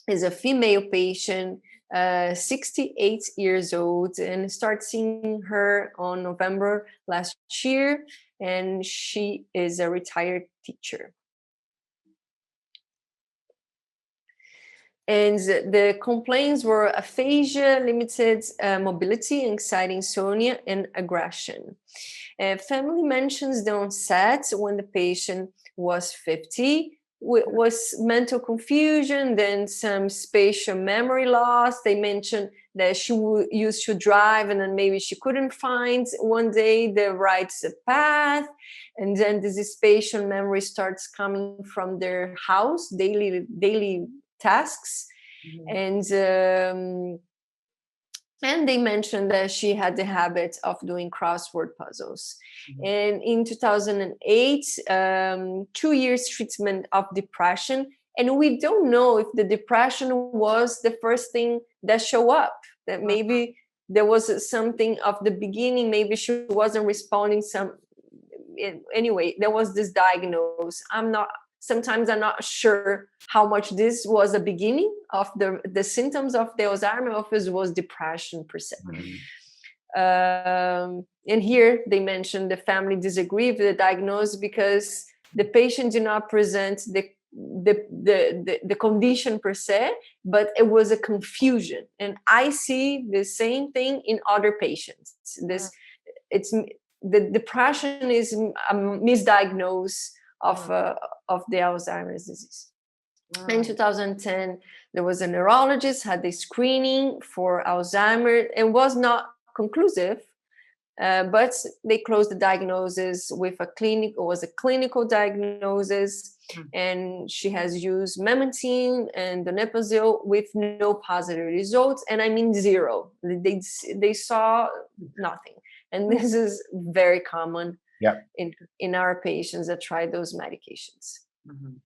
is a female patient, 68 years old, and started seeing her on November last year, and she is a retired teacher. And the complaints were aphasia, limited mobility, anxiety, insomnia, and aggression. Family mentions the onset when the patient was 50, was mental confusion, then some spatial memory loss. They mentioned that she used to drive and then maybe she couldn't find one day the right path. And then this spatial memory starts coming from their house, daily tasks. Mm-hmm. And they mentioned that she had the habit of doing crossword puzzles. Mm-hmm. And in 2008, 2 years treatment of depression. And we don't know if the depression was the first thing that showed up, that maybe there was something of the beginning, maybe she wasn't responding anyway, there was this diagnosis. Sometimes I'm not sure how much this was the beginning of the symptoms of the Alzheimer's, or if it was depression per se. Mm-hmm. And here they mentioned the family disagreed with the diagnosis because the patient did not present the condition per se, but it was a confusion. And I see the same thing in other patients. The depression is a misdiagnosis of the Alzheimer's disease. Wow. In 2010, there was a neurologist, had the screening for Alzheimer's. It was not conclusive, but they closed the diagnosis with a clinical diagnosis. Mm-hmm. And she has used memantine and donepezil with no positive results. And I mean zero. They saw nothing. And this is very common. Yeah. In our patients that try those medications. Mm-hmm.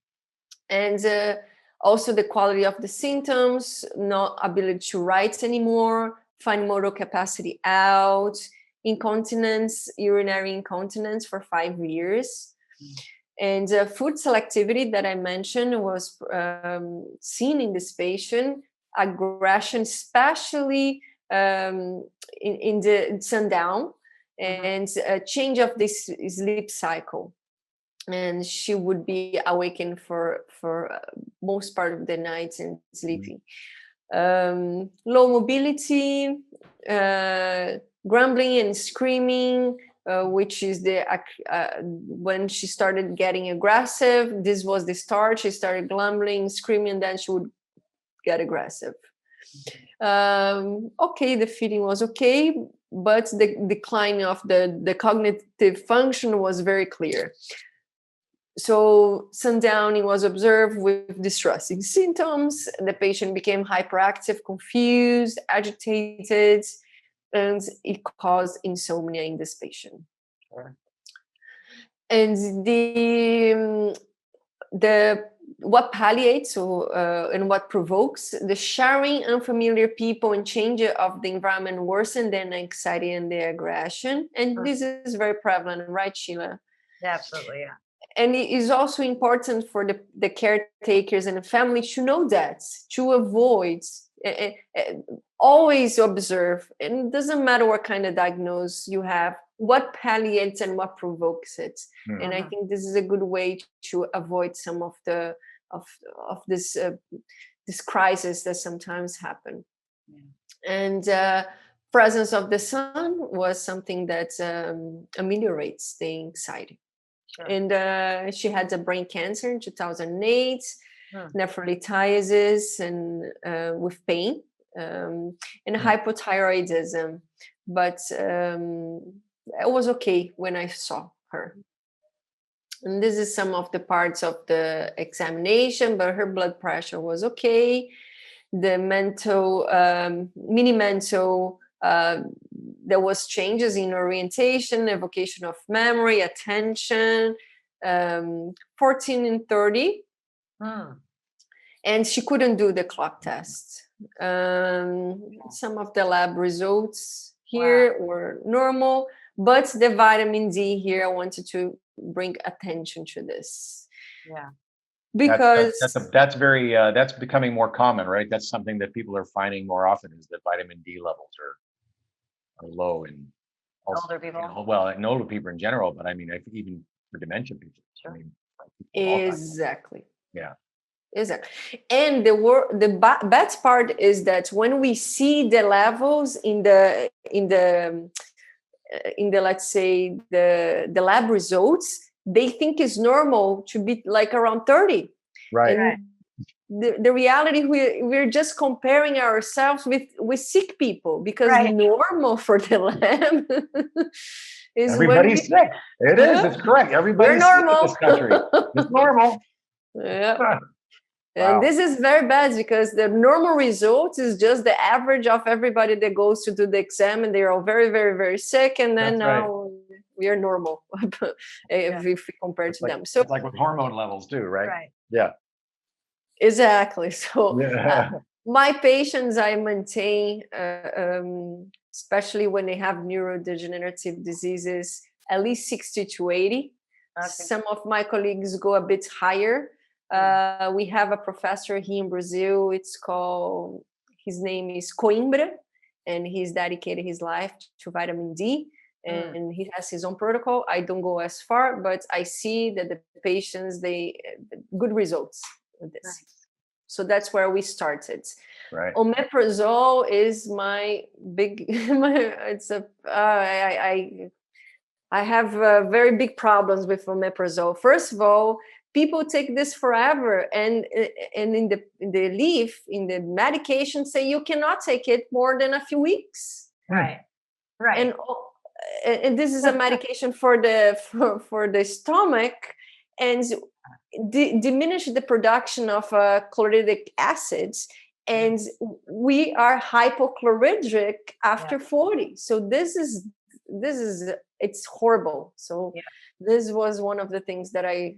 And also the quality of the symptoms, no ability to write anymore, fine motor capacity out, incontinence, urinary incontinence for 5 years. Mm-hmm. And food selectivity that I mentioned was seen in this patient, aggression, especially in the sundown. And a change of this sleep cycle, and she would be awakened for most part of the night and sleeping. Low mobility, grumbling and screaming, which is when she started getting aggressive. This was the start. She started grumbling, screaming, and then she would get aggressive. Okay, the feeding was okay, but the decline of the cognitive function was very clear. So sundowning was observed with distressing symptoms. The patient became hyperactive, confused, agitated, and it caused insomnia in this patient. Sure. And what palliates and what provokes the sharing unfamiliar people and change of the environment worsen than anxiety and the aggression. And this is very prevalent, right, Sheila? Yeah, absolutely, yeah. And it is also important for the caretakers and the family to know that, to avoid, always observe. And it doesn't matter what kind of diagnosis you have, what palliates and what provokes it. Mm-hmm. And I think this is a good way to avoid some of this crisis that sometimes happen. Yeah. And presence of the sun was something that ameliorates the anxiety. Sure. And she had a brain cancer in 2008, nephrolithiasis and with pain, and hypothyroidism. But it was okay when I saw her. And this is some of the parts of the examination, but her blood pressure was okay. The mental, mini-mental, there was changes in orientation, evocation of memory, attention, 14 and 30. And she couldn't do the clock test. Some of the lab results here were normal, but the vitamin D here, I wanted to bring attention to this. Yeah. Because that's very that's becoming more common, right? That's something that people are finding more often, is that vitamin D levels are low in older people. In older people in general, but I mean, even for dementia people. Sure. I mean, exactly. Yeah. Exactly. And the bad part is that when we see the levels in the let's say the lab results, they think it's normal to be like around 30. Right. And the reality, we're just comparing ourselves with sick people, because normal for the lab is everybody's sick. It is. It's correct. Everybody's normal. sick in this country. It's normal. Yeah. And this is very bad, because the normal result is just the average of everybody that goes to do the exam, and they're all very, very, very sick. And then now we are normal if we compare to them. So it's like with hormone levels too, right? Right. Yeah. Exactly. So my patients, I maintain, especially when they have neurodegenerative diseases, at least 60 to 80. Okay. Some of my colleagues go a bit higher. We have a professor here in Brazil. His name is Coimbra, and he's dedicated his life to vitamin D, and he has his own protocol. I don't go as far, but I see that the patients, good results with this. Nice. So that's where we started. Right. Omeprazole is my big. I have very big problems with omeprazole. First of all, people take this forever, and in the leaf, in the medication, say you cannot take it more than a few weeks. Right. And this is a medication for the stomach, and diminish the production of chlorhydric acids, and we are hypochlorhydric after 40. So this is it's horrible. So this was one of the things that I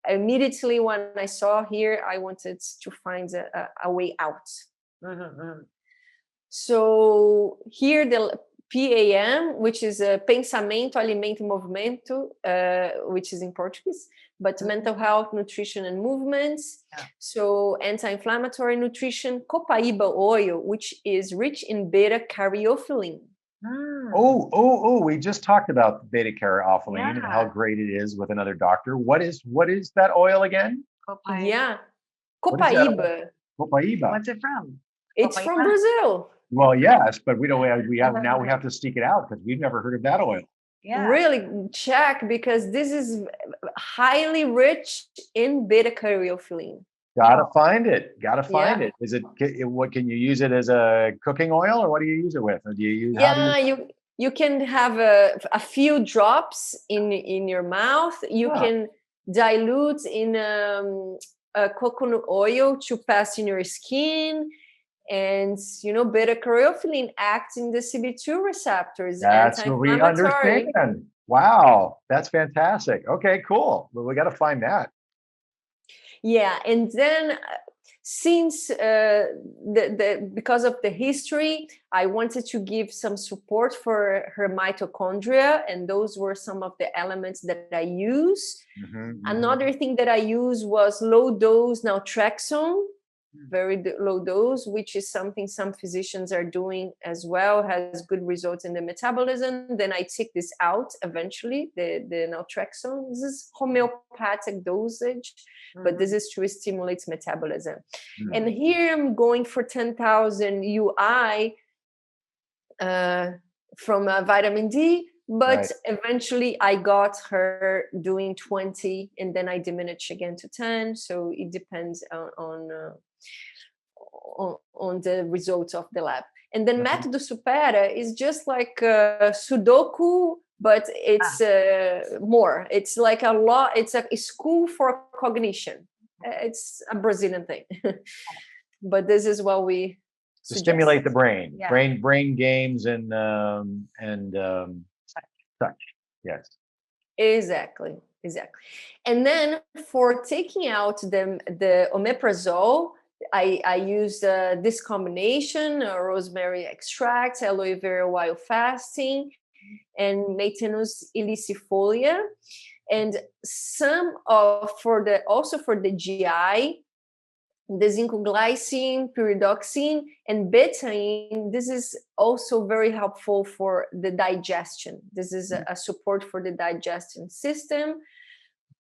immediately, when I saw here, I wanted to find a way out. Mm-hmm. So here the PAM, which is Pensamento, Alimento e Movimento, which is in Portuguese, but mental health, nutrition, and movements. Yeah. So anti-inflammatory nutrition, copaiba oil, which is rich in beta-caryophyllene. We just talked about beta-caryophyllene and how great it is with another doctor. What is that oil again? Copaiba. Yeah, copaiba. Copaiba. What's it from? It's from Brazil. Well, yes, but we have to seek it out, because we've never heard of that oil. Yeah. Really check, because this is highly rich in beta-caryophyllene. Gotta find it. Is it? What can you use it as a cooking oil, or what do you use it with? Or do you use? You can have a few drops in your mouth. You can dilute in coconut oil to pass in your skin. And beta-caryophyllene acts in the CB2 receptors. That's what we understand. Wow, that's fantastic. Okay, cool. Well, we got to find that. Yeah, and then since because of the history, I wanted to give some support for her mitochondria, and those were some of the elements that I use. Another thing that I used was low dose naltrexone, very low dose, which is something some physicians are doing as well, has good results in the metabolism. Then I take this out eventually, the naltrexone. This is homeopathic dosage, but this is to stimulate metabolism. And here I'm going for 10,000 UI from vitamin D, but eventually I got her doing 20, and then I diminish again to 10. So it depends on the results of the lab. And then Método Supera is just like Sudoku, but it's more. It's like a law. It's a school for cognition. It's a Brazilian thing, but this is what we to stimulate the brain, brain games and touch. Yes, exactly. And then for taking out the omeprazole, I use this combination: rosemary extract, aloe vera while fasting, and Maintenance ilicifolia, and some for the GI, the zinc-glycine, pyridoxine, and betaine. This is also very helpful for the digestion. This is a support for the digestion system.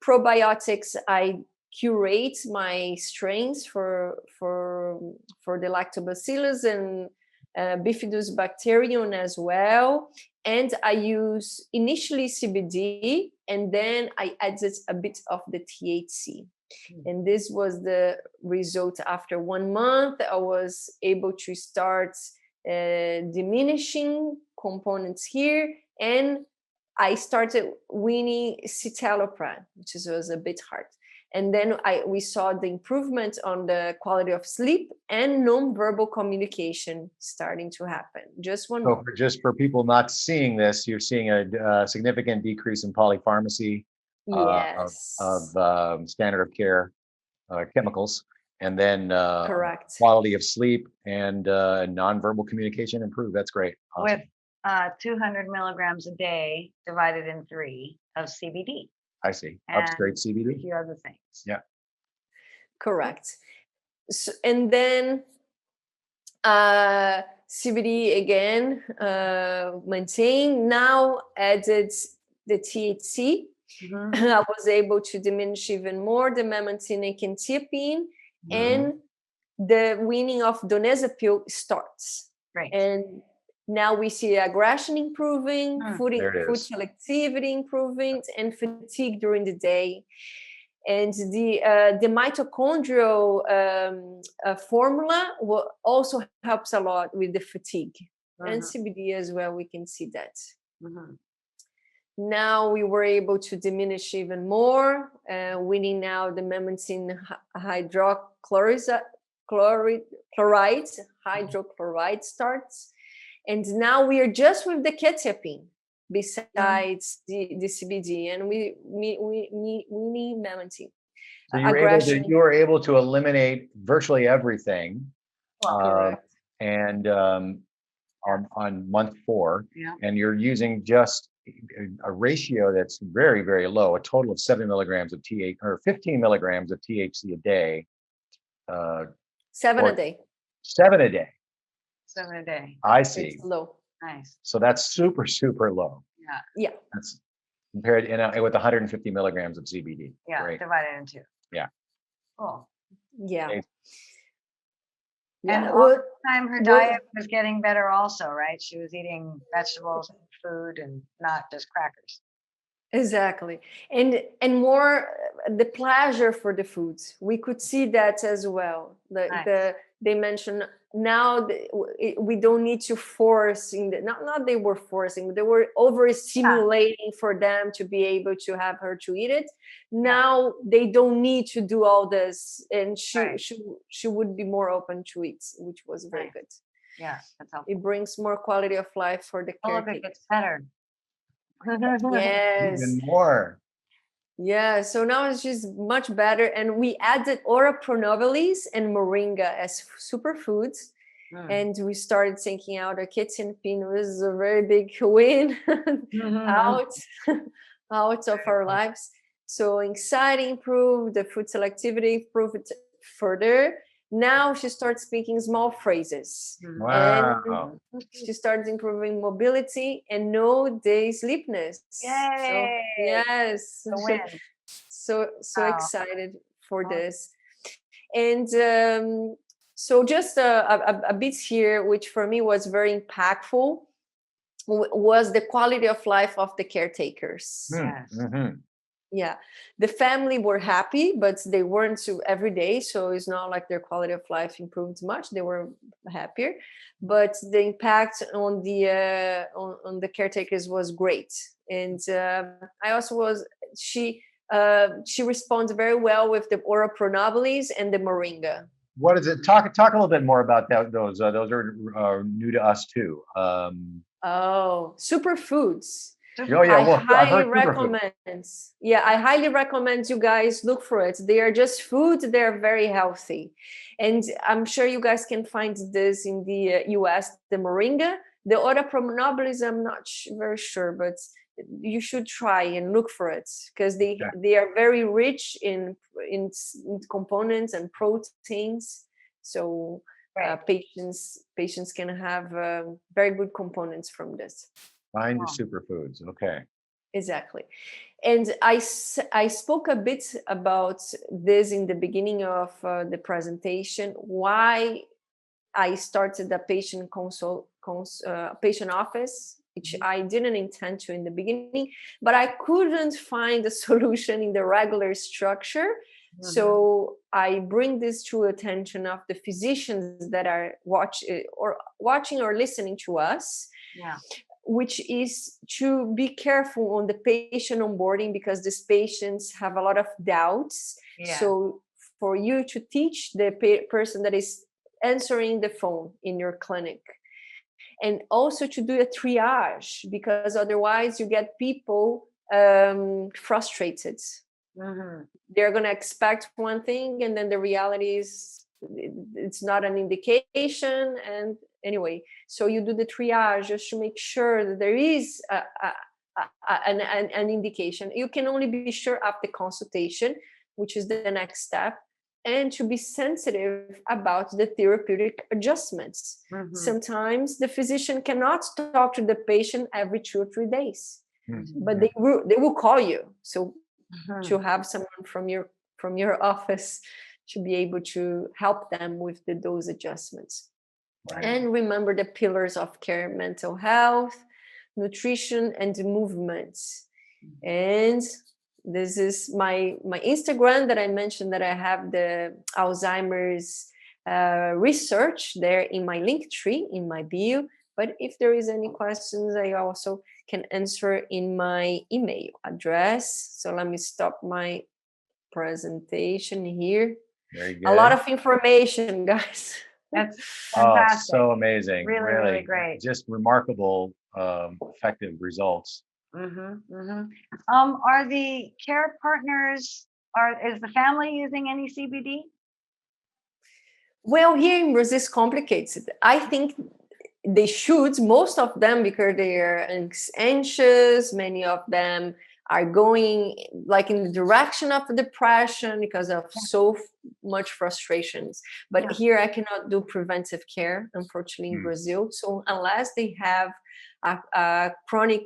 Probiotics, I curate my strains for the lactobacillus and bifidus bacterium as well. And I use initially CBD, and then I added a bit of the THC. And this was the result. After 1 month, I was able to start diminishing components here, and I started weaning citalopram, which was a bit hard. And then we saw the improvement on the quality of sleep and non-verbal communication starting to happen. Just one. So just for people not seeing this, you're seeing a significant decrease in polypharmacy Yes. of standard of care chemicals, and then Correct. quality of sleep and nonverbal communication improved. That's great. Awesome. With 200 milligrams a day divided in 3 of CBD. I see. Upstraight A CBD. few other things. Yeah. Correct. So, and then CBD again, maintained, now added the THC. I was able to diminish even more the memantine and quetiapine, and the weaning of donazepam starts. Right. And now we see aggression improving, food selectivity improving, and fatigue during the day. And the mitochondrial formula also helps a lot with the fatigue. And CBD as well, we can see that. Now we were able to diminish even more, weaning now the memantine hydrochloride starts. And now we are just with the quetiapine besides the CBD, and we need memantine. So you were able to eliminate virtually everything, and on month 4, and you're using just a ratio that's very, very low, a total of 7 milligrams of 15 milligrams of THC a day. 7 a day. 7 a day. 7 a day. I see. It's low. Nice. So that's super, super low. Yeah. That's compared with 150 milligrams of CBD. Yeah, Great. divided in 2. Yeah. Cool. Yeah. Okay. And all the time her diet was getting better also, right? She was eating vegetables and food and not just crackers. Exactly. And more the pleasure for the foods. We could see that as well. They mentioned now we don't need to force not they were forcing, they were overstimulating for them to be able to have her to eat it. Now they don't need to do all this, and she would be more open to it, which was very good. Yeah, that's helpful. It brings more quality of life for the caretaker. It gets better. Yes. Even more. Yeah, so now it's just much better. And we added ora pronovalis and moringa as superfoods. And we started taking out a quetiapine. Was a very big win out of our lives. So anxiety improved, the food selectivity improved further. Now she starts speaking small phrases. Wow. And she starts improving mobility and no day sleepiness. Yay. So, yes. The win. So excited for this. And so just a bit here, which for me was very impactful, was the quality of life of the caretakers. Yeah, the family were happy, but they weren't every day. So it's not like their quality of life improved much. They were happier, but the impact on the caretakers was great. And I also she responds very well with the ora pronovalis and the moringa. What is it? Talk a little bit more about those. Those are new to us too. Superfoods. Oh yeah, I highly recommend. Yeah, I highly recommend you guys look for it. They are just food. They're very healthy, and I'm sure you guys can find this in the U.S. The moringa, the ora pronovalis. I'm not very sure, but you should try and look for it because they are very rich in components and proteins. So patients can have very good components from this. Find your superfoods. Okay. Exactly. And I spoke a bit about this in the beginning of the presentation, why I started a patient patient office, which I didn't intend to in the beginning, but I couldn't find a solution in the regular structure So I bring this to attention of the physicians that are watching or listening to us, which is to be careful on the patient onboarding, because these patients have a lot of doubts. So for you to teach the person that is answering the phone in your clinic, and also to do a triage, because otherwise you get people frustrated. They're going to expect one thing, and then the reality is it's not an indication. And anyway, so you do the triage just to make sure that there is an indication. You can only be sure after consultation, which is the next step, and to be sensitive about the therapeutic adjustments. Sometimes the physician cannot talk to the patient every 2 or 3 days, but they will call you. So to have someone from your office to be able to help them with the dose adjustments. And remember the pillars of care: mental health, nutrition, and movement. And this is my Instagram that I mentioned, that I have the Alzheimer's research there in my link tree in my bio. But if there is any questions, I also can answer in my email address. So let me stop my presentation here. Very good. A lot of information, guys. That's fantastic. So amazing. Really great. Just remarkable, effective results. Are the care partners, is the family using any CBD? Well, here in Brazil it's complicated. I think they should, most of them, because they are anxious. Many of them are going like in the direction of depression because of so much frustrations. But here I cannot do preventive care, unfortunately, in Brazil. So unless they have a chronic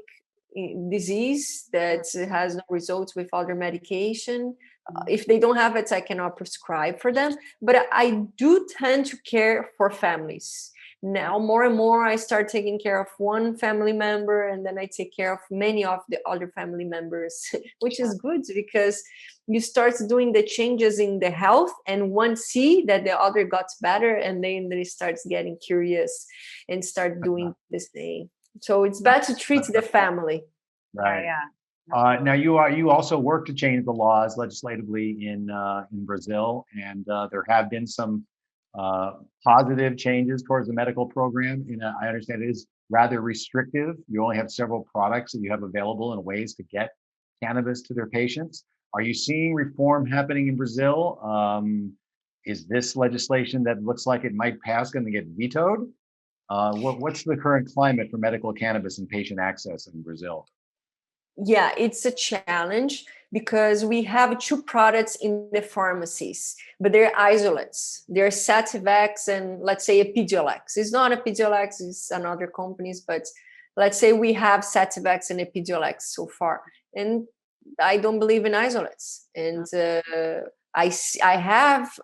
disease that has no results with other medication, if they don't have it, I cannot prescribe for them. But I do tend to care for families. Now, more and more, I start taking care of one family member, and then I take care of many of the other family members, which is good, because you start doing the changes in the health, and one see that the other got better, and then they start getting curious and start doing the same. So it's better to treat the family. Right. Now you also work to change the laws legislatively in Brazil, and there have been some positive changes towards the medical program. I understand it is rather restrictive. You only have several products that you have available and ways to get cannabis to their patients. Are you seeing reform happening in Brazil? Is this legislation that looks like it might pass going to get vetoed? What's the current climate for medical cannabis and patient access in Brazil? Yeah, it's a challenge because we have 2 products in the pharmacies, but they're isolates. They're Sativex and, let's say, Epidiolex. It's not Epidiolex, it's another companies, but let's say we have Sativex and Epidiolex so far. And I don't believe in isolates. And I have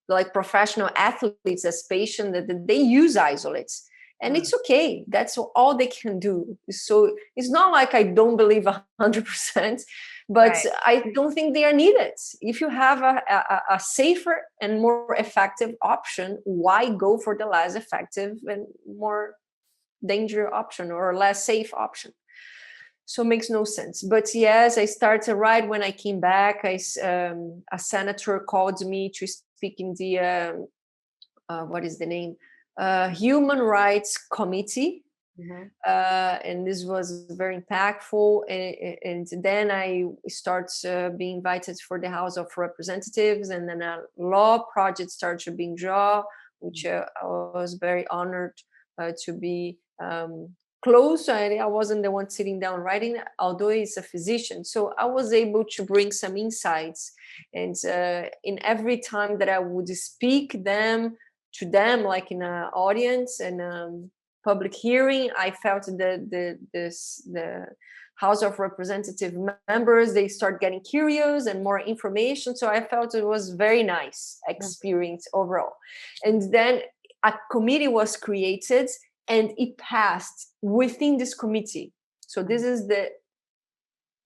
like professional athletes as patients that they use isolates. And it's okay. That's all they can do. So it's not like I don't believe 100%, but I don't think they are needed. If you have a safer and more effective option, why go for the less effective and more dangerous option or less safe option? So it makes no sense. But yes, I started right when I came back. A senator called me to speak in the, what is the name? Human Rights Committee. And this was very impactful. And then I start being invited for the House of Representatives, and then a law project started being drawn, which I was very honored to be close. I wasn't the one sitting down writing, although he's a physician. So I was able to bring some insights. And in every time that I would speak to them, like in an audience and public hearing, I felt that the House of Representative members, they start getting curious and more information. So I felt it was very nice experience overall. And then a committee was created and it passed within this committee. So this is the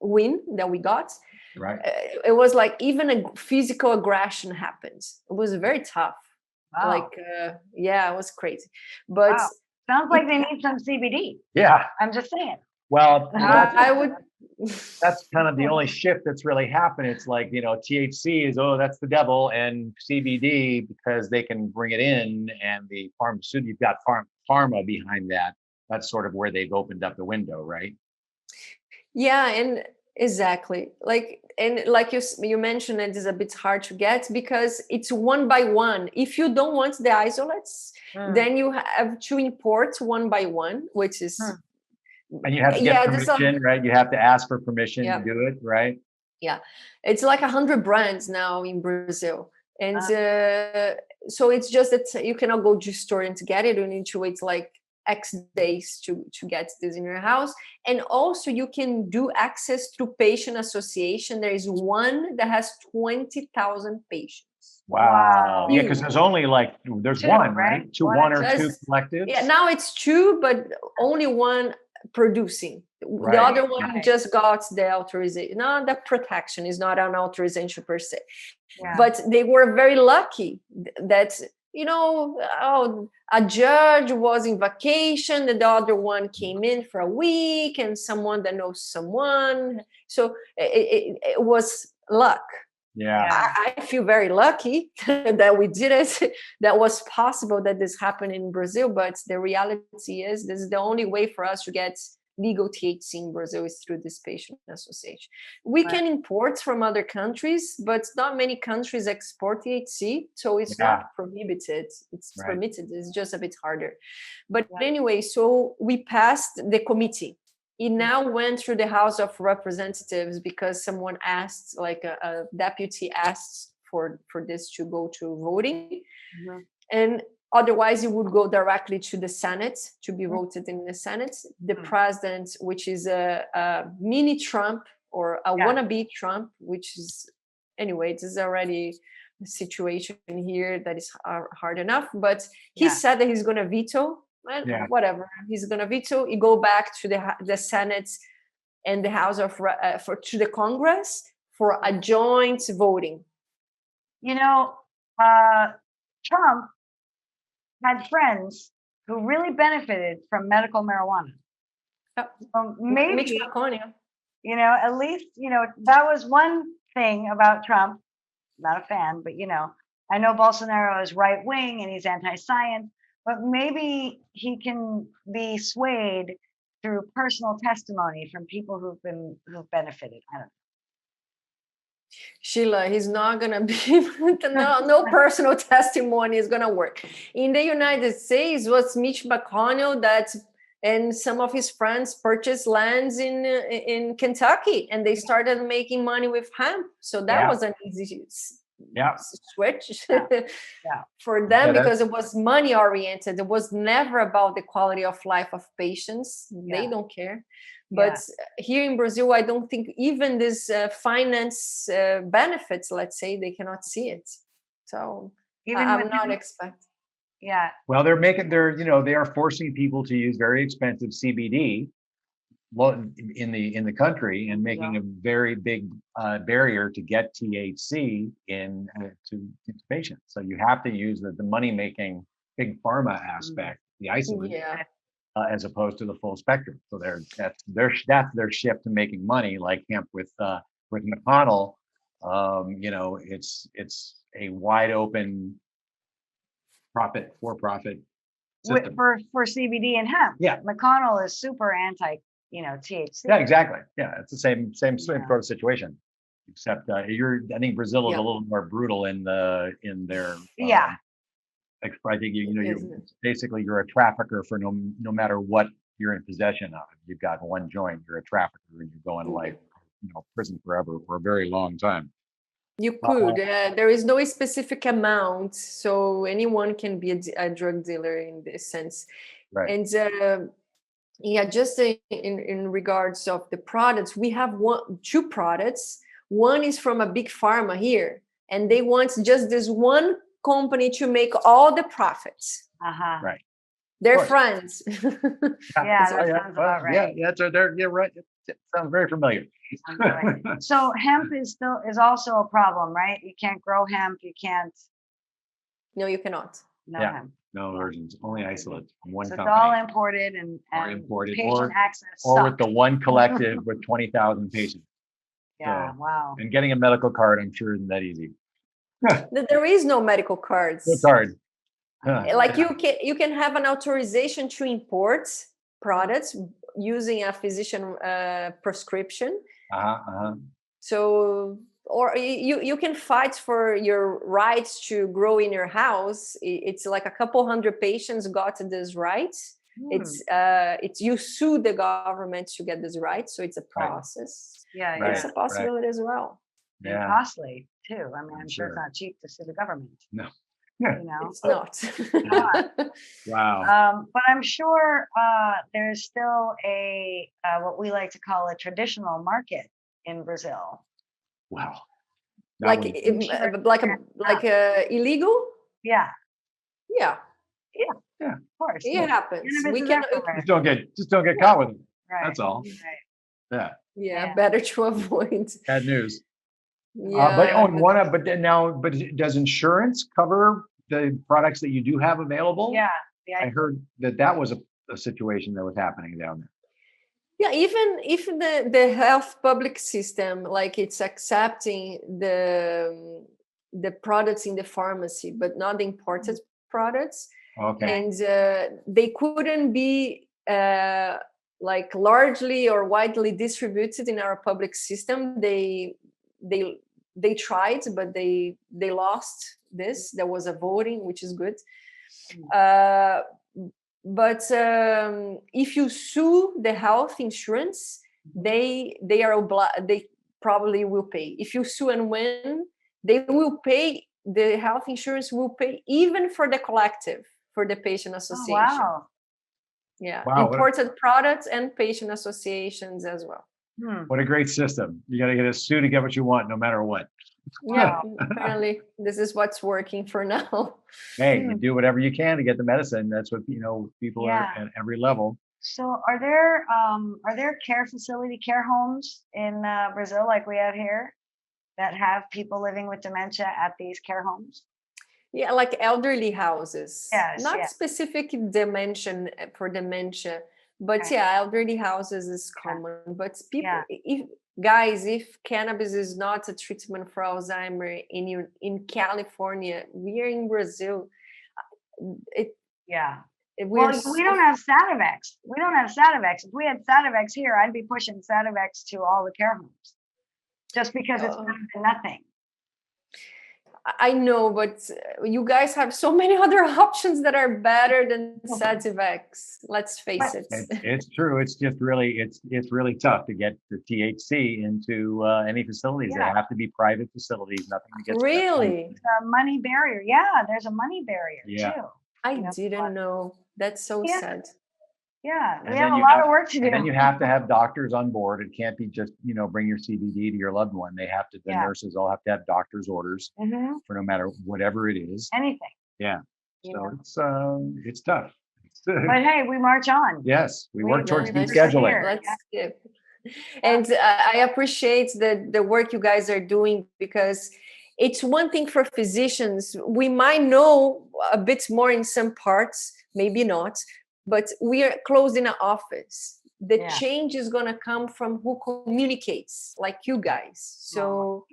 win that we got. Right. It was like even a physical aggression happens. It was very tough. Wow. Like, it was crazy. But wow. Sounds like they need some CBD. Yeah. I'm just saying. Well, I would. that's kind of the only shift that's really happened. It's like, THC is, that's the devil, and CBD, because they can bring it in, and the pharmaceutical, you've got pharma behind that. That's sort of where they've opened up the window, right? Yeah, and exactly. Like you mentioned, it is a bit hard to get because it's one by one. If you don't want the isolates, then you have to import one by one, which is. And you have to get permission, right? You have to ask for permission to do it, right? Yeah, it's like 100 brands now in Brazil, and so it's just that you cannot go to store and to get it. You need to wait like X days to get this in your house. And also you can do access through patient association. There is one that has 20,000 patients. Wow. Yeah, because there's only there's two, one, right? One or two collectives. Yeah, now it's two, but only one producing. Right. The other one just got the authorization. No, the protection is not an authorization per se. Yeah. But they were very lucky that, a judge was in vacation, and the other one came in for a week, and someone that knows someone. So it was luck. Yeah, I feel very lucky that we did it. That was possible that this happened in Brazil, but the reality is this is the only way for us to get legal THC in Brazil is through this patient association. We can import from other countries, but not many countries export THC, so it's not prohibited. It's permitted. It's just a bit harder. But anyway, so we passed the committee. It now went through the House of Representatives because someone asked, like a deputy asked for this to go to voting. Mm-hmm. And otherwise, it would go directly to the Senate to be voted in the Senate. The president, which is a mini Trump or a wannabe Trump, which is, anyway, it is already a situation here that is hard enough. But he said that he's going to veto. And whatever, he's going to veto. You go back to the Senate and the House of to the Congress for a joint voting. Trump had friends who really benefited from medical marijuana. So maybe, at least, that was one thing about Trump. Not a fan, but, I know Bolsonaro is right wing and he's anti-science. But maybe he can be swayed through personal testimony from people who've benefited. I don't know. Sheila, he's not gonna be no personal testimony is gonna work. In the United States, was Mitch McConnell and some of his friends purchased lands in Kentucky, and they started making money with hemp. So that was an easy switch for them because it was money oriented. It was never about the quality of life of patients. They don't care. But here in Brazil, I don't think even this finance benefits, let's say, they cannot see it. So I'm not expecting. Yeah. Well, they are forcing people to use very expensive CBD in the country and making a very big barrier to get THC to patients. So you have to use the money making big pharma aspect, the isolate, as opposed to the full spectrum. So that's their shift to making money, like hemp with McConnell. It's a wide open for-profit system. For CBD and hemp. Yeah, McConnell is super anti. THC. Yeah, exactly. Yeah, it's the same sort of situation, except I think Brazil is a little more brutal in their. I think you're a trafficker for no matter what you're in possession of. You've got one joint, you're a trafficker, and you're going like prison forever for a very long time. You could. There is no specific amount, so anyone can be a drug dealer in this sense. Right. And. Just in regards of the products, we have two products. One is from a big pharma here, and they want just this one company to make all the profits. Right. They're friends. That sounds about right. Yeah, they're right. Sounds very familiar. So hemp is also a problem, right? You can't grow hemp. You can't. No, you cannot. No Yeah. hemp. No versions, only isolate from one So company. it's all imported and imported, patient access or with sucks. the one collective with 20,000 patients. Yeah, wow. And getting a medical card, I'm sure isn't that easy. There is no medical cards. No card. Like you can have an authorization to import products using a physician prescription. So, or you can fight for your rights to grow in your house. It's like a couple hundred patients got this right. It's you sue the government to get this right. So it's a process. Yeah, it's a possibility as well. And costly too. I mean, I'm sure it's not cheap to sue the government. No. You know, it's not. Wow. But I'm sure there's still a what we like to call a traditional market in Brazil. Wow. Like illegal? Yeah. Yeah. Of course. It happens. We can just don't get caught with it. Right. That's all. Right. Yeah. Better to avoid. Bad news. Yeah. But does insurance cover the products that you do have available? Yeah. I heard that was a situation that was happening down there. Yeah, even if the health public system, like it's accepting the products in the pharmacy, but not the imported products. Okay. And they couldn't be like largely or widely distributed in our public system. They tried, but they lost this. There was a voting, which is good. But if you sue the health insurance, they probably will pay. If you sue and win, they will pay. The health insurance will pay even for the collective, for the patient association. Oh, wow. Yeah, wow, imported products and patient associations as well. What a great system. You got to get a sue to get what you want, no matter what. Yeah, apparently this is what's working for now. Hey, you do whatever you can to get the medicine. That's what, people are at every level. So are there care homes in Brazil like we have here that have people living with dementia at these care homes? Yeah, like elderly houses. Yes, not specific dimension for dementia, but elderly houses is common. But people, if cannabis is not a treatment for Alzheimer in California, we are in Brazil. We don't have Sativex. If we had Sativex here, I'd be pushing Sativex to all the care homes, just because it's better than nothing. I know, but you guys have so many other options that are better than Sativex. Let's face it. It's true. It's just really, it's really tough to get the THC into any facilities. They have to be private facilities. Nothing to get. Really? It's a money barrier. Yeah, there's a money barrier too. I didn't know. That's so sad. Yeah, we have a lot of work to do. And then you have to have doctors on board. It can't be just, bring your CBD to your loved one. They have to, the nurses all have to have doctor's orders for no matter whatever it is. Anything. Yeah. So it's tough. But hey, we march on. Yes, we work towards descheduling. Let's skip. And I appreciate the work you guys are doing, because it's one thing for physicians. We might know a bit more in some parts, maybe not. But we are closed in an office. The change is going to come from who communicates, like you guys. So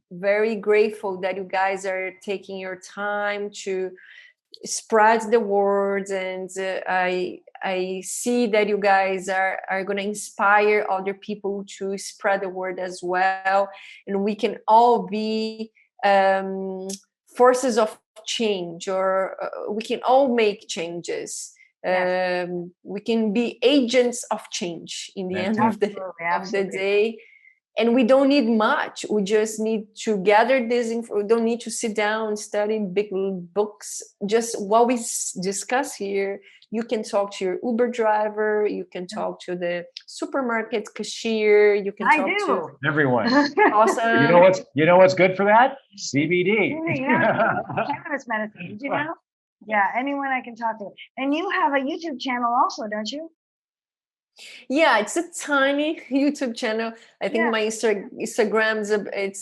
very grateful that you guys are taking your time to spread the word. And I see that you guys are going to inspire other people to spread the word as well. And we can all be forces of change, or we can all make changes. We can be agents of change in the end of the day, and we don't need much. We just need to gather this info. We don't need to sit down and study big books. Just what we discuss here, you can talk to your Uber driver, you can talk to the supermarket cashier, you can talk to everyone. Awesome. You know what's good for that? CBD. Cannabis medicine. Did you know? Yeah, anyone I can talk to. And you have a YouTube channel also, don't you? Yeah, it's a tiny YouTube channel. I think my Instagram is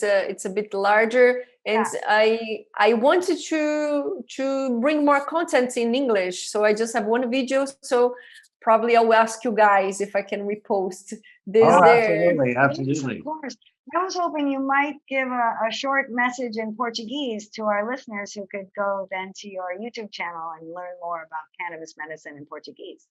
it's a bit larger, and I wanted to bring more content in English. So I just have one video. So probably I'll ask you guys if I can repost this. Oh, there. Absolutely. Of course. I was hoping you might give a short message in Portuguese to our listeners who could go then to your YouTube channel and learn more about cannabis medicine in Portuguese.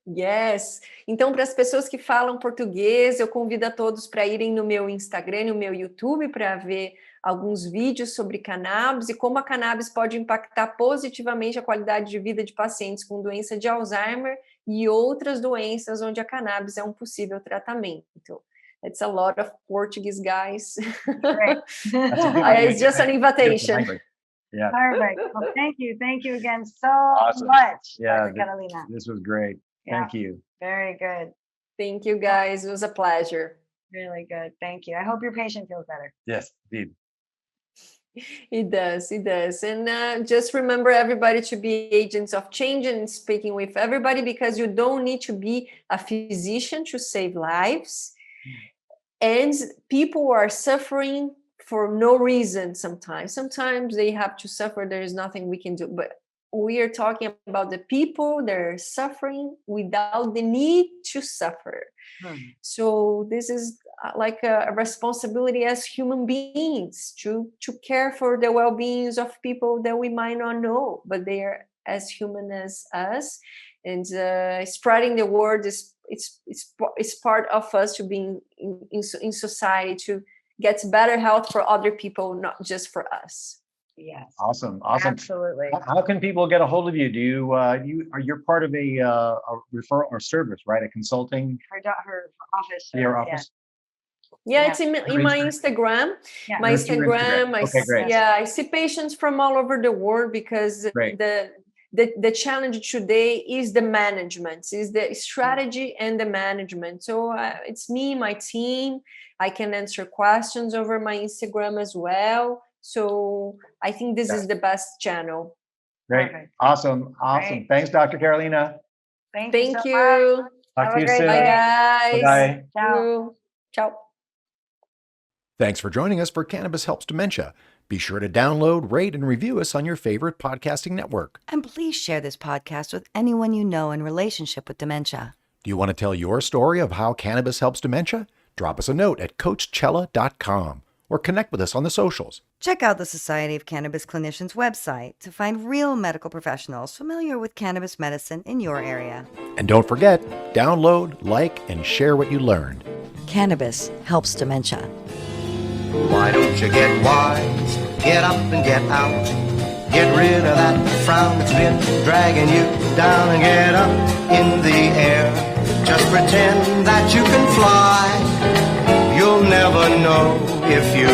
Yes. Então, para as pessoas que falam português, eu convido a todos para irem no meu Instagram e no meu YouTube para ver alguns vídeos sobre cannabis e como a cannabis pode impactar positivamente a qualidade de vida de pacientes com doença de Alzheimer e outras doenças onde a cannabis é um possível tratamento. It's a lot of Portuguese, guys. It's just an invitation. Yeah. Perfect. Well, thank you again so much, Dr. Carolina. This was great. Thank you. Very good. Thank you, guys. It was a pleasure. Really good. Thank you. I hope your patient feels better. Yes, indeed. It does. And just remember, everybody, to be agents of change and speaking with everybody, because you don't need to be a physician to save lives. And people are suffering for no reason sometimes. Sometimes they have to suffer. There is nothing we can do. But we are talking about the people that are suffering without the need to suffer. So this is like a responsibility as human beings to care for the well-beings of people that we might not know, but they are as human as us. And spreading the word it's part of us to be in society to get better health for other people, not just for us. Yes. Awesome. Absolutely. How can people get a hold of you? You're part of a referral or service, right? A consulting. Her office. Your office. Yeah, it's in my Instagram. Yeah. My Instagram. Okay, great. I see patients from all over the world because the challenge today is the management, is the strategy and the management. So it's me, my team. I can answer questions over my Instagram as well. So I think this is the best channel. Great. Perfect. Awesome. Great. Thanks, Dr. Carolina. Thank Thank you. you. Talk to you soon. Bye, guys. Bye. Ciao. Ciao. Thanks for joining us for Cannabis Helps Dementia. Be sure to download, rate, and review us on your favorite podcasting network. And please share this podcast with anyone you know in relationship with dementia. Do you want to tell your story of how cannabis helps dementia? Drop us a note at coachcella.com or connect with us on the socials. Check out the Society of Cannabis Clinicians website to find real medical professionals familiar with cannabis medicine in your area. And don't forget, download, like, and share what you learned. Cannabis helps dementia. Why don't you get wise? Get up and get out. Get rid of that frown that's been dragging you down and get up in the air. Just pretend that you can fly. You'll never know if you